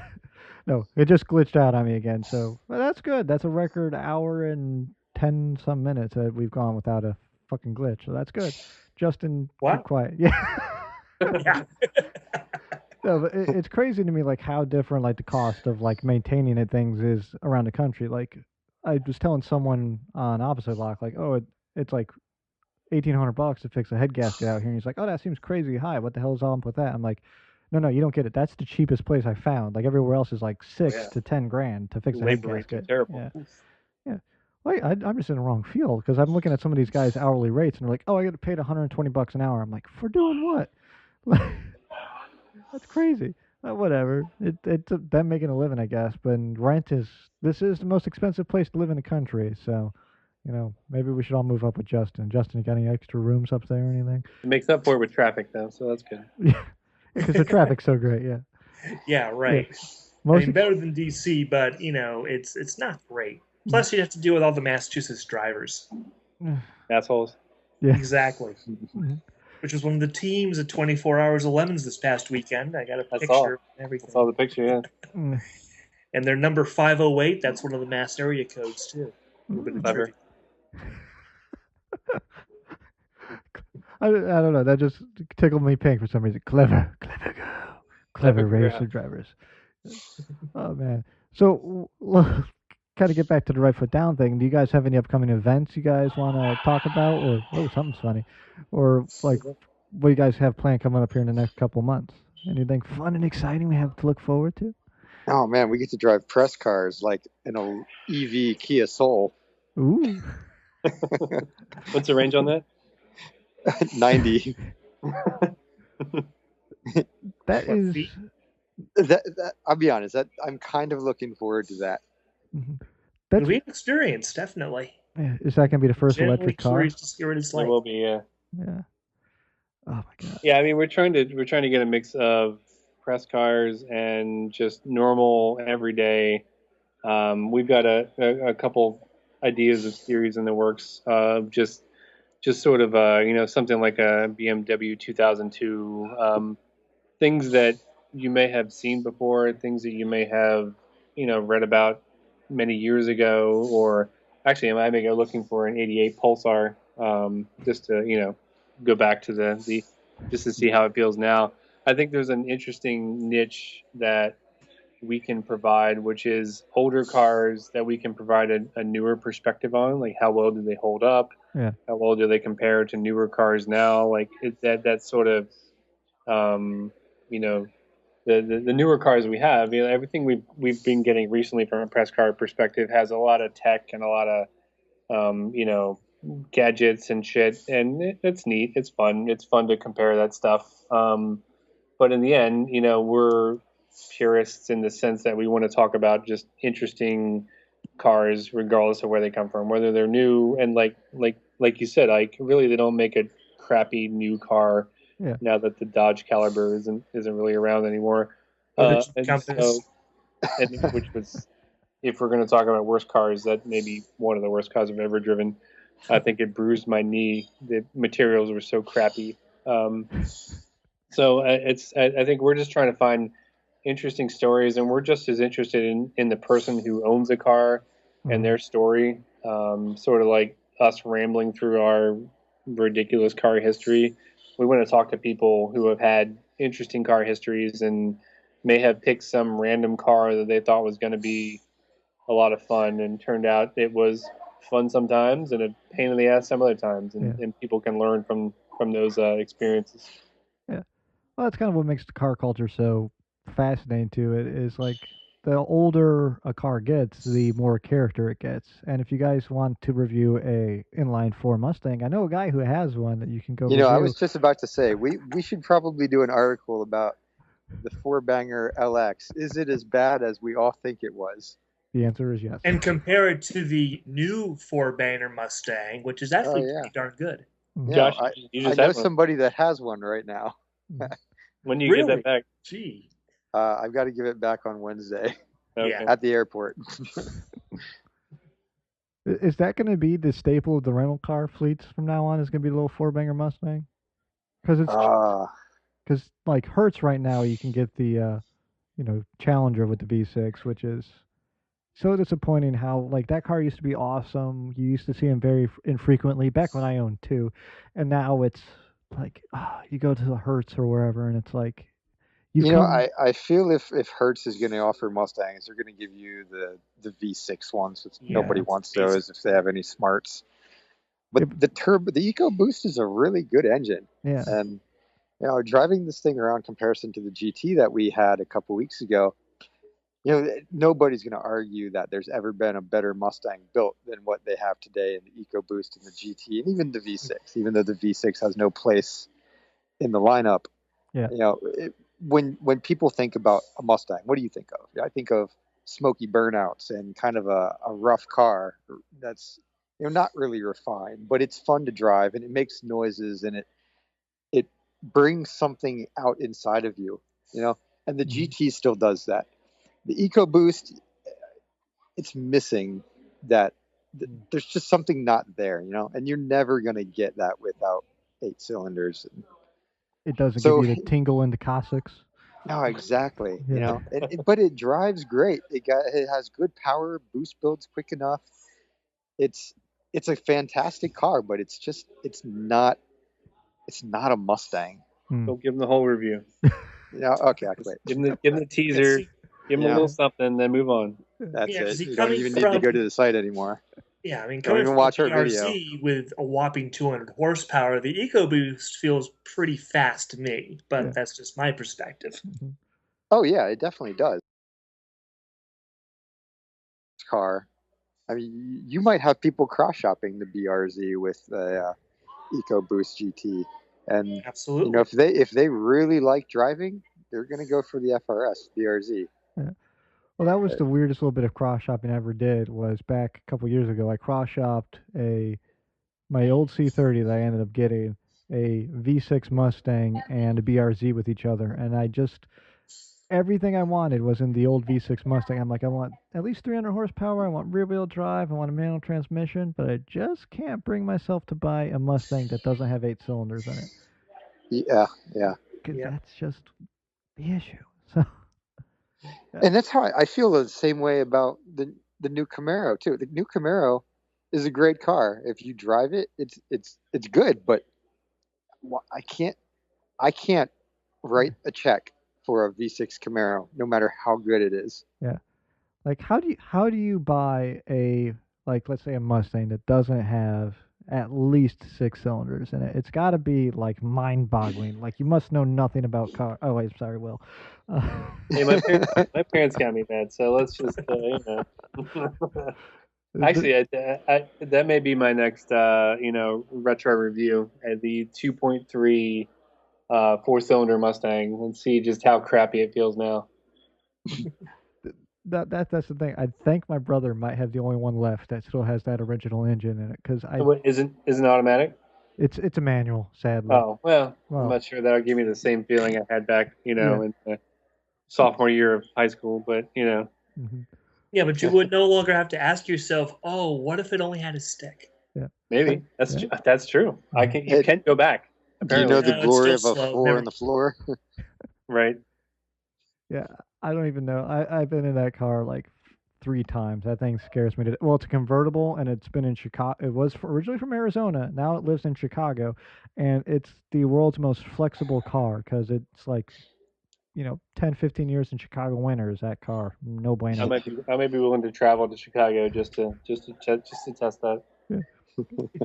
No, it just glitched out on me again. So well, that's good. That's a record hour and 10 some minutes that we've gone without a fucking glitch. So that's good. Justin, Wow. keep quiet. Yeah. Yeah. No, but it's crazy to me like how different like the cost of like maintaining it things is around the country. Like I was telling someone on opposite lock, like, oh, it's like $1,800 to fix a head gasket out here, and he's like, oh, that seems crazy high. What the hell's up with that? I'm like, no, you don't get it. That's the cheapest place I found. Like everywhere else is like six yeah. to 10 grand to fix a head Labor rates are gasket. terrible. Yeah. Wait, I'm just in the wrong field because I'm looking at some of these guys' hourly rates, and they're like, oh, I get paid $120 an hour. I'm like, for doing what? That's crazy. Whatever. It's them making a living, I guess. But rent is this is the most expensive place to live in the country. So, maybe we should all move up with Justin. Justin, you got any extra rooms up there or anything? It makes up for it with traffic, though, so that's good. Yeah, because the traffic's so great. Yeah. Yeah, right. I Most mean, better than DC, but it's not great. Plus, you have to deal with all the Massachusetts drivers. Assholes. Yeah. Exactly. Which was one of the teams at 24 Hours of Lemons this past weekend. I got a I picture saw. and everything. I saw the picture, yeah. And their number 508, that's one of the Mass area codes, too. A little bit of Clever. trivia. I don't know. That just tickled me pink for some reason. Clever girl. Clever racer drivers. Oh, man. So, kind of get back to the right foot down thing. Do you guys have any upcoming events you guys want to talk about? Or, oh, something's funny. Or, like, what you guys have planned coming up here in the next couple months? Anything fun and exciting we have to look forward to? Oh man, we get to drive press cars like in a EV Kia Soul. Ooh. What's the range on that? 90. That is. That I'll be honest. That I'm kind of looking forward to that. It'll be an experience, definitely. Yeah, is that gonna be the first Generally electric car? curious to see what it's like. It will be, yeah. Yeah. Oh my god. Yeah, I mean, we're trying to get a mix of press cars and just normal everyday. We've got a couple ideas of series in the works of just sort of something like a BMW 2002, things that you may have seen before, things that you may have read about many years ago, or actually I may go looking for an '88 Pulsar, just to go back to the just to see how it feels now. I think there's an interesting niche that we can provide, which is older cars that we can provide a newer perspective on, like how well do they hold up, Yeah. how well do they compare to newer cars now, like that sort of the newer cars we have, everything we've been getting recently from a press car perspective has a lot of tech and a lot of gadgets and shit, and it's neat, it's fun to compare that stuff, but in the end, we're purists in the sense that we want to talk about just interesting cars regardless of where they come from, whether they're new, and like you said, like really they don't make a crappy new car now that the Dodge Caliber isn't really around anymore, which was, if we're going to talk about worst cars, that may be one of the worst cars I've ever driven. I think it bruised my knee. The materials were so crappy. So I think we're just trying to find interesting stories, and we're just as interested in the person who owns a car and their story, sort of like us rambling through our ridiculous car history. We want to talk to people who have had interesting car histories and may have picked some random car that they thought was going to be a lot of fun, and turned out it was fun sometimes and a pain in the ass some other times, and people can learn from those experiences. Yeah. Well, that's kind of what makes the car culture so fascinating to it, is like the older a car gets, the more character it gets. And if you guys want to review a inline four Mustang, I know a guy who has one that you can go review. I was just about to say we should probably do an article about the four banger LX. Is it as bad as we all think it was? The answer is yes. And compare it to the new four-banger Mustang, which is actually pretty darn good. Yeah, Josh, I know somebody that has one right now. When do you get that back? Gee. I've got to give it back on Wednesday. Okay. At the airport. Is that going to be the staple of the rental car fleets from now on? Is going to be a little four banger Mustang? because it's Ah, because like Hertz right now you can get the Challenger with the V6, which is so disappointing. How like that car used to be awesome. You used to see him very infrequently back when I owned two, and now it's like you go to the Hertz or wherever, and it's like you've come. I feel if Hertz is going to offer Mustangs, they're going to give you the V6 ones. Since Yeah, nobody Yeah, wants basic. those if they have any smarts. But it, the EcoBoost is a really good engine, yeah, and driving this thing around comparison to the GT that we had a couple weeks ago, nobody's going to argue that there's ever been a better Mustang built than what they have today in the EcoBoost and the GT and even the V6, even though the V6 has no place in the lineup. yeah. You know, when people think about a Mustang, what do you think of? I think of smoky burnouts and kind of a rough car that's not really refined, but it's fun to drive and it makes noises and it brings something out inside of you, And the Mhm. GT still does that. The EcoBoost, it's missing that. There's just something not there, and you're never gonna get that without 8 cylinders. It doesn't give So you the tingle in the Cossacks. no, exactly, Yeah, but it drives great. It has good power, boost builds quick enough. It's it's a fantastic car, but it's not a Mustang. Don't give them the whole review. Okay, I can wait. Give them the And teaser. see, Give them a Yeah. little something, then move on. That's yeah, it. see, You don't coming even need to go from to the site anymore. yeah, I mean, Don't coming even from watch a our video. BRZ with a whopping 200 horsepower, the EcoBoost feels pretty fast to me, yeah. but that's just my perspective. Mhm. Oh yeah, it definitely does. Car. I mean, you might have people cross shopping the BRZ with the EcoBoost GT, and Absolutely. if they really like driving, they're gonna go for the FRS BRZ. Yeah. Well, that was the weirdest little bit of cross shopping I ever did. Was back a couple years ago. I cross shopped my old C30 that I ended up getting a V6 Mustang and a BRZ with each other, and I just everything I wanted was in the old V6 Mustang. I'm like, I want at least 300 horsepower. I want rear wheel drive. I want a manual transmission, but I just can't bring myself to buy a Mustang that doesn't have 8 cylinders in it Yeah, yeah, because Yeah. that's just the issue. So and that's how I feel the same way about the new Camaro too. The new Camaro is a great car. If you drive it, it's good, but I can't write a check for a V6 Camaro, no matter how good it is. yeah, like how do you buy a like let's say a Mustang that doesn't have at least 6 cylinders in it? It's got to be like mind-boggling. Like you must know nothing about car. Oh, wait, sorry, Will. Uh, Hey, my parents got me that, so let's just Actually, that may be my next retro review at the 2.3 four-cylinder Mustang and see just how crappy it feels now. that's the thing. I think my brother might have the only one left that still has that original engine in it because What isn't automatic? it's a manual, sadly. Oh well, I'm Well, not sure that'll give me the same feeling I had back, Yeah. in the sophomore year of high school. But mhm, Yeah, but you would no longer have to ask yourself, "Oh, what if it only had a stick?" maybe Yeah. that's true. You can go back. Do you Apparently, know the No, it's glory still of a slow. four Never on the floor? right? Yeah, I don't even know. I've been in that car like 3 times. That thing scares me to. Well, it's a convertible, and it's been in Chicago. It was originally from Arizona. Now it lives in Chicago, and it's the world's most flexible car because it's like 10, 15 years in Chicago winters. That car, no I bueno. might be willing to travel to Chicago just to test that. Yeah.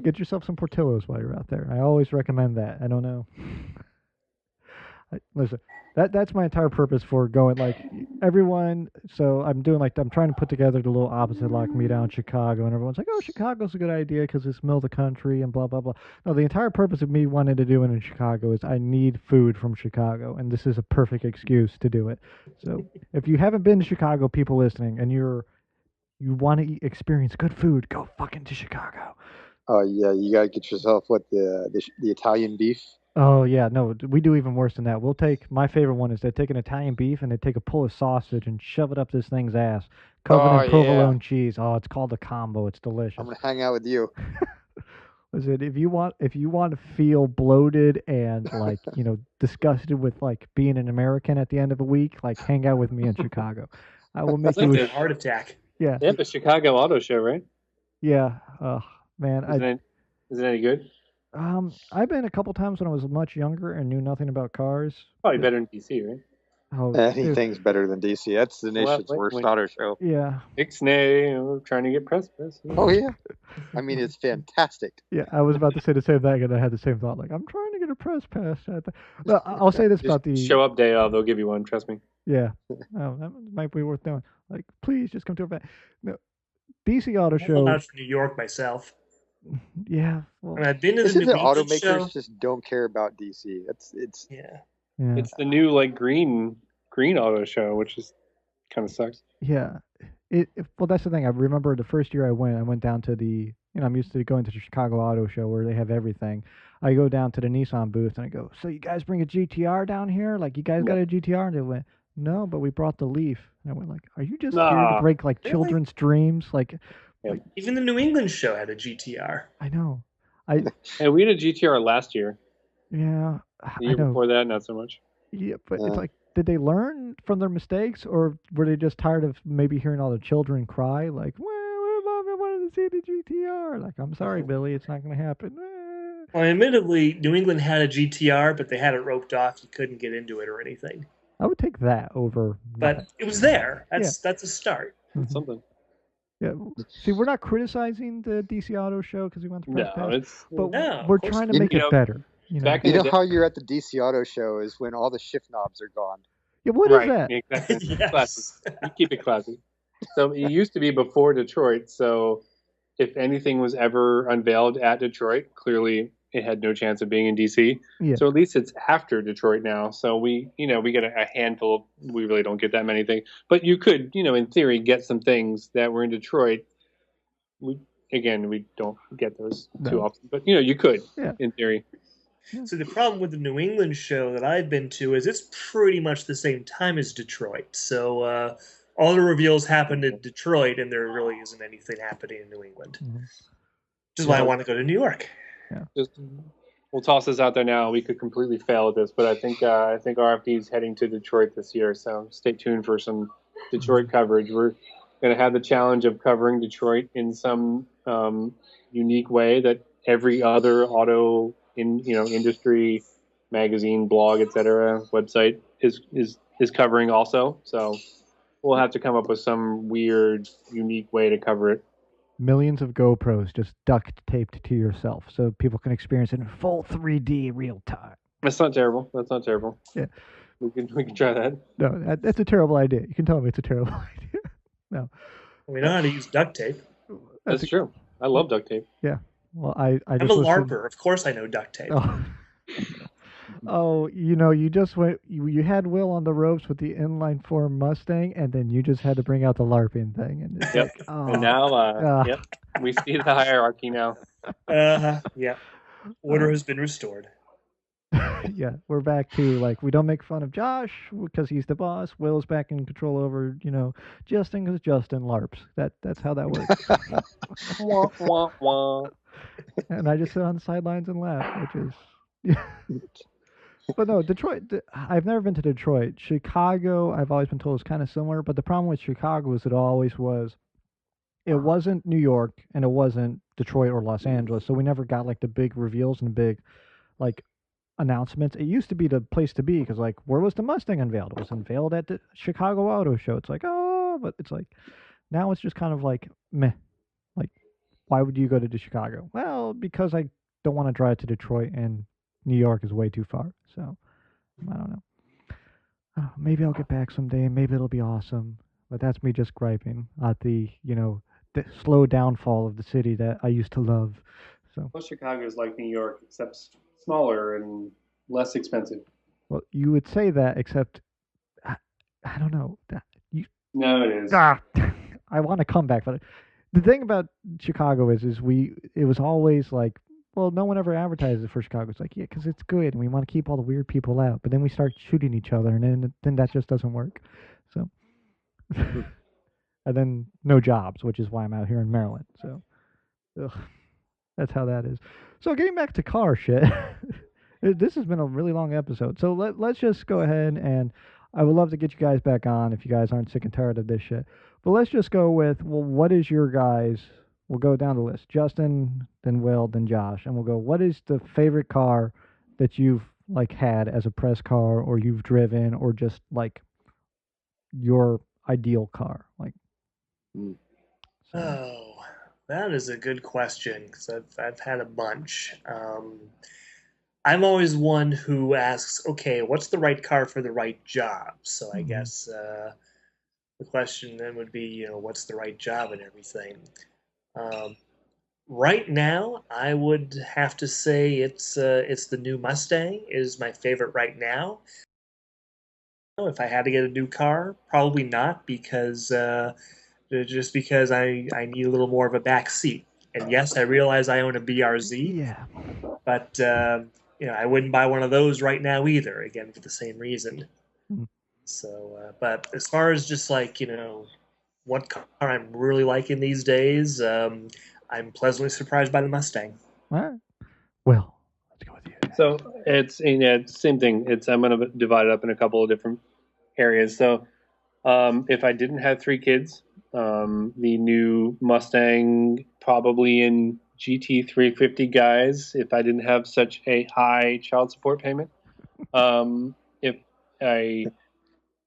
Get yourself some Portillos while you're out there. I always recommend that. I don't know. Listen, that's my entire purpose for going. Like everyone, so I'm trying to put together the little opposite like me down in Chicago, and everyone's like, "Oh, Chicago's a good idea because it's middle of the country and blah blah blah." No, the entire purpose of me wanting to do it in Chicago is I need food from Chicago, and this is a perfect excuse to do it. So if you haven't been to Chicago, people listening, and you want to experience good food, go fucking to Chicago. Oh yeah, you gotta get yourself the Italian beef. Oh yeah, no, we do even worse than that. We'll take my favorite one is they take an Italian beef and they take a pull of sausage and shove it up this thing's ass, covered Oh in yeah, provolone cheese. Oh, it's called a combo. It's I'm delicious. gonna hang out with you. Listen, if you want to feel bloated and like disgusted with like being an American at the end of a week, like hang out with me in Chicago. I will make It's like you a a heart attack. yeah They have the Chicago Auto Show, right? yeah. Man, Is it any good? I've been a couple times when I was much younger and knew nothing about cars. Probably better than DC, right? Oh, dude, Anything's better than DC. That's the Well, nation's wait, worst wait. auto show. yeah. Ixnay, we're trying to get press. Oh yeah, I mean it's fantastic. Yeah, I was about to say the same thing, and I had the same thought. Like, I'm trying to get a press pass. No, I'll say this Just about the show up day of, they'll give you one. Trust me. yeah. Oh, that might be worth doing. Like, please just come to a event. No, DC Auto I'm Show. out for New York myself. Yeah, well, I mean, I've been to the Isn't New the England automakers show. just don't care about DC? It's Yeah. yeah, It's the new like green auto show, which is kind of sucks. yeah. Well, that's the thing. I remember the first year I went down to the. I'm used to going to the Chicago Auto Show where they have everything. I go down to the Nissan booth and I go, "So you guys bring a GTR down here? Like, you guys got a GTR?" And they went, "No, but we brought the Leaf." And I went like, "Are you just here to Nah. break like Really? children's dreams?" Like, Even the New England show had a GTR. I know. And we had a GTR last year. Yeah, The I year know. before that, not so much. Yeah, but it's like, did they learn from their mistakes, or were they just tired of maybe hearing all the children cry? Like, well, Mom, I wanted to see the GTR. Like, I'm sorry, Billy, it's not going to happen. Well, admittedly, New England had a GTR, but they had it roped off. You couldn't get into it or anything. I would take that over. But it was there. That's a start. It's something. Yeah. See, we're not criticizing the DC Auto Show because we want the press No, pass, it's but No, of we're course trying to not. make You it know, better. back in you the know day- how you're at the DC Auto Show is when all the shift knobs are gone. Yeah, what is right. that? Exactly. Yes. Classy. You keep it classy. So it used to be before Detroit. So if anything was ever unveiled at Detroit, clearly it had no chance of being in DC. Yeah. So at least it's after Detroit now. So we get a handful. We really don't get that many things, but you could, in theory, get some things that were in Detroit. We don't get those too No. often, but you could, Yeah. in theory. So the problem with the New England show that I've been to is it's pretty much the same time as Detroit. So all the reveals happened in Detroit, and there really isn't anything happening in New England. Mhm. Which is why I want to go to New York. Just we'll toss this out there now. We could completely fail at this, but I think RFD is heading to Detroit this year. So stay tuned for some Detroit coverage. We're going to have the challenge of covering Detroit in some unique way that every other auto industry magazine, blog, etc. website is covering also. So we'll have to come up with some weird, unique way to cover it. Millions of GoPros just duct taped to yourself so people can experience it in full 3D real time. That's not terrible. Yeah. We can try that. No, that's a terrible idea. You can tell me it's a terrible idea. No. We know how to use duct tape. That's true. I love duct tape. Well, I I'm just a listened- LARPer. Of course I know duct tape. Oh. Oh, you just went. You had Will on the ropes with the inline four Mustang, and then you just had to bring out the LARPing thing. And it's Yep. like, oh, And now, yep, we see the hierarchy now. Yeah. Order has been restored. yeah, we're back to like we don't make fun of Josh because he's the boss. Will's back in control over Justin because Justin LARPs. That's how that works. Wah, wah, wah. And I just sit on the sidelines and laugh, which is. But no, Detroit. I've never been to Detroit. Chicago, I've always been told is kind of similar. But the problem with Chicago is it always was. It wasn't New York and it wasn't Detroit or Los Angeles, so we never got like the big reveals and the big, like, announcements. It used to be the place to be because like where was the Mustang unveiled? It was unveiled at the Chicago Auto Show. It's like but it's like now it's just kind of like meh. Like why would you go to Chicago? Well, because I don't want to drive to Detroit and New York is way too far. So I don't know. Maybe I'll get back someday. Maybe it'll be awesome. But that's me just griping at the the slow downfall of the city that I used to love. So Well, Chicago is like New York, except smaller and less expensive. well, you would say that, except I don't know. No, it is. I want to come back, but the thing about Chicago is it was always like, well, no one ever advertises it for Chicago. It's like, yeah, because it's good, and we want to keep all the weird people out. But then we start shooting each other, and then that just doesn't work. So, and then no jobs, which is why I'm out here in Maryland. So, ugh. That's how that is. So getting back to car shit, this has been a really long episode. So let's just go ahead and I would love to get you guys back on if you guys aren't sick and tired of this shit. But let's just go with, well, what is your guys? We'll go down the list. Justin, then Will, then Josh, and we'll go. What is the favorite car that you've like had as a press car, or you've driven, or just like your ideal car? Like, Mm. so, Oh, that is a good question because I've had a bunch. I'm always one who asks, okay, what's the right car for the right job? So I mhm. guess the question then would be, what's the right job and everything. Um, right now, I would have to say it's the new Mustang is my favorite right now. If I had to get a new car, probably not because just because I need a little more of a back seat. And yes, I realize I own a BRZ, Yeah. but I wouldn't buy one of those right now either. Again, for the same reason. Mhm. So, but as far as just like what car I'm really liking these days, I'm pleasantly surprised by the Mustang. All right. Well, let's go with you. So it's same thing. I'm going to divide it up in a couple of different areas. So if I didn't have 3 kids, the new Mustang probably in GT350 guys. If I didn't have such a high child support payment, if I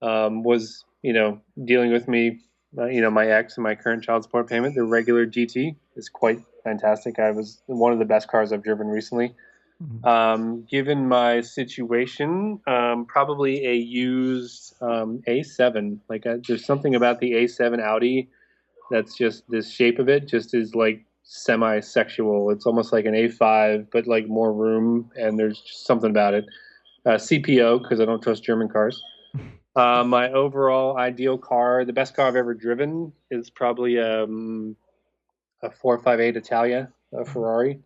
was dealing with me, my ex and my current child support payment, the regular GT is quite fantastic. I was one of the best cars I've driven recently. Given my situation, probably a used A7. Like there's something about the A7 Audi that's just this shape of it just is like semi-sexual. It's almost like an A5, but like more room, and there's just something about it. CPO because I don't trust German cars. My overall ideal car, the best car I've ever driven, is probably a 458 Italia, a Ferrari.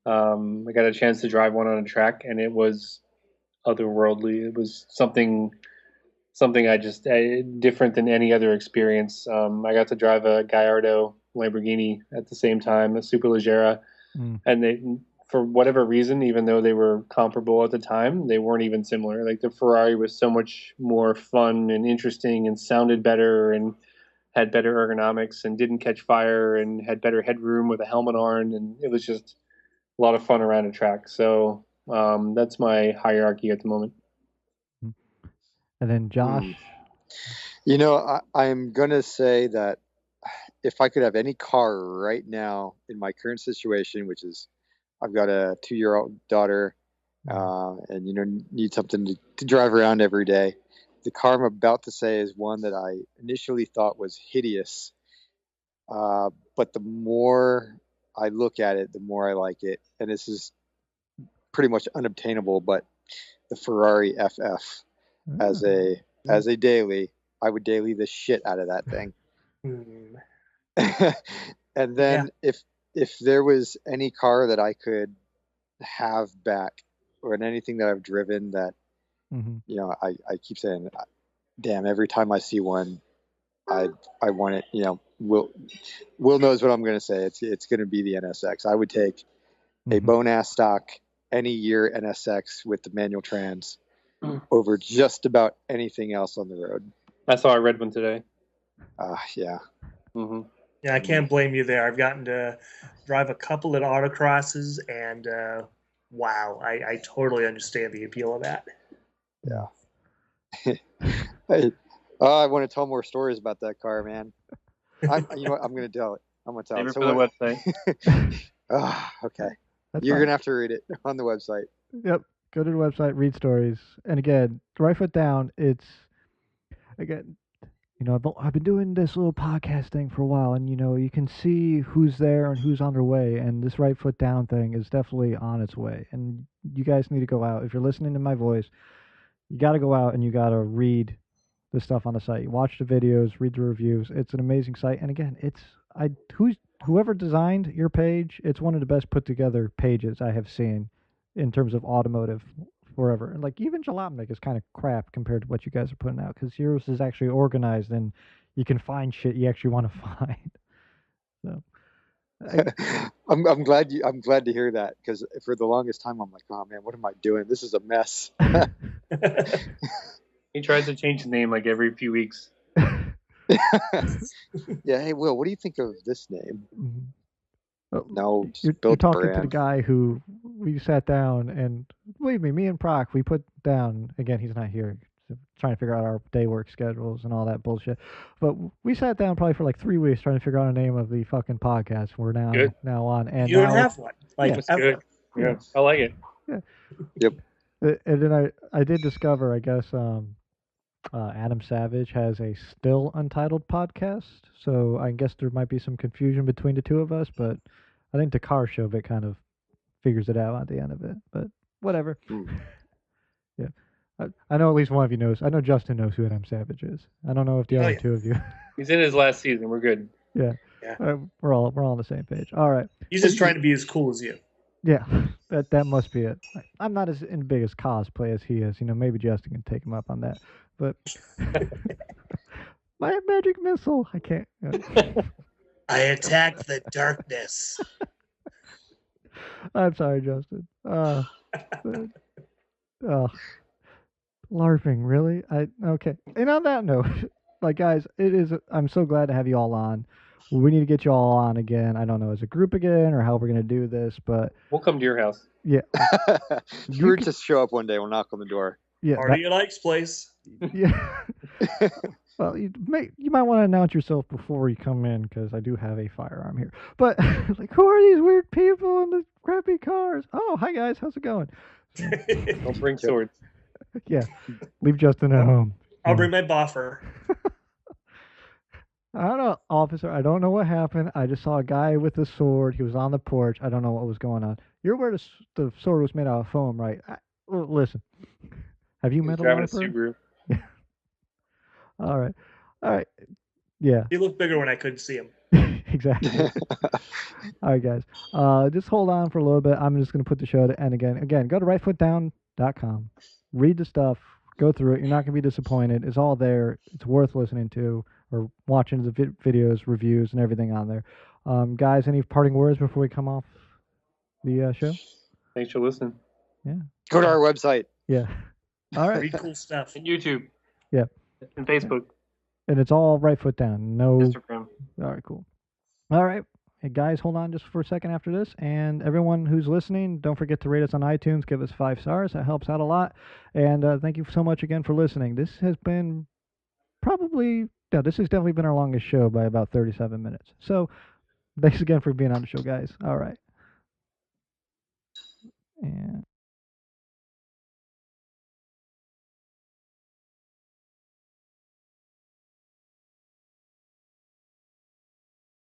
I got a chance to drive one on a track, and it was otherworldly. It was something I just different than any other experience. I got to drive a Gallardo Lamborghini at the same time, a Superleggera, and they, for whatever reason, even though they were comparable at the time, they weren't even similar. Like the Ferrari was so much more fun and interesting, and sounded better, and had better ergonomics, and didn't catch fire, and had better headroom with a helmet on, and it was just a lot of fun around a track. So that's my hierarchy at the moment. And then Josh. I'm going to say that if I could have any car right now in my current situation, which is I've got a 2-year-old daughter and, need something to drive around every day. The car I'm about to say is one that I initially thought was hideous. But the more I look at it, the more I like it. And this is pretty much unobtainable, but the Ferrari FF as a daily, I would daily the shit out of that thing. And then if there was any car that I could have back, or in anything that I've driven that, I keep saying, damn, every time I see one, I want it. Will knows what I'm going to say. It's going to be the NSX. I would take a bone ass stock any year NSX with the manual trans over just about anything else on the road. I saw a red one today. Yeah. Mm-hmm. Yeah, I can't blame you there. I've gotten to drive a couple at autocrosses, and wow, I totally understand the appeal of that. Yeah. I want to tell more stories about that car, man. You know what? I'm going to tell it. I'm going to tell Maybe it. for the website. Okay. That's You're fine. going to have to read it on the website. Yep. Go to the website, read stories. And again, Right Foot Down, it's, again, I've been doing this little podcast thing for a while, and, you can see who's there and who's on their way. And this Right Foot Down thing is definitely on its way. And you guys need to go out. If you're listening to my voice, you got to go out and you got to read the stuff on the site. Watch the videos, read the reviews. It's an amazing site. And again, whoever designed your page, it's one of the best put together pages I have seen in terms of automotive forever. And like even Jalopnik is kind of crap compared to what you guys are putting out, because yours is actually organized and you can find shit you actually want to find. So I'm glad to hear that, because for the longest time I'm like, oh man, what am I doing? This is a mess. He tries to change the name like every few weeks. Yeah, hey Will, what do you think of this name? Mhm. Oh, No, just You're build a talking to the brand. guy who we sat down and believe me and Proc, we put down, again, he's not here, trying to figure out our day work schedules and all that bullshit. But we sat down probably for like 3 weeks trying to figure out a name of the fucking podcast we're Good. now on. And You don't now have one, like That's ever. good. Yeah, I like it. and then I did discover, I guess, Adam Savage has a still untitled podcast, so I guess there might be some confusion between the two of us, but I think the car show bit kind of figures it out at the end of it. But whatever. Hmm. Yeah, I know at least one of you knows. I know Justin knows who Adam Savage is. I don't know if the Oh, other yeah. two of you. He's in his last season. We're good. Yeah, Yeah. we're all on the same page. All right. He's just trying to be as cool as you. Yeah, that must be it. I'm not as in big as cosplay as he is. Maybe Justin can take him up on that. But my magic missile, I can't. I attack the darkness. I'm sorry, Justin. LARPing, really? Okay. And on that note, like guys, I'm so glad to have you all on. We need to get you all on again. I don't know, as a group again or how we're gonna do this, but We'll come to your house. yeah, You just show up one day, we'll knock on the door. yeah, Party at Ike's place. yeah. Well, you might want to announce yourself before you come in, because I do have a firearm here. But like, who are these weird people in the crappy cars? Oh, hi guys, how's it going? Don't bring swords. Yeah, leave Justin at home. I'll bring my boffer. I don't know, officer. I don't know what happened. I just saw a guy with a sword. He was on the porch. I don't know what was going on. You're aware the sword was made out of foam, right? Listen, have you He's met a driving a LARPer? Subaru. All right. Yeah, He looked bigger when I couldn't see him. exactly. All right, guys. Just hold on for a little bit. I'm just going to put the show to end again. Again, go to rightfootdown.com. Read the stuff. Go through it. You're not going to be disappointed. It's all there. It's worth listening to or watching the videos, reviews, and everything on there. Guys, any parting words before we come off the show? Thanks for listening. Go to our website. Yeah. All right. Pretty cool stuff. And YouTube. Yeah. And Facebook. And it's all right foot down. No. Instagram. All right, cool. All right. Hey, guys, hold on just for a second after this. And everyone who's listening, don't forget to rate us on iTunes. Give us 5 stars. That helps out a lot. And thank you so much again for listening. This has been this has definitely been our longest show by about 37 minutes. So thanks again for being on the show, guys. All right. And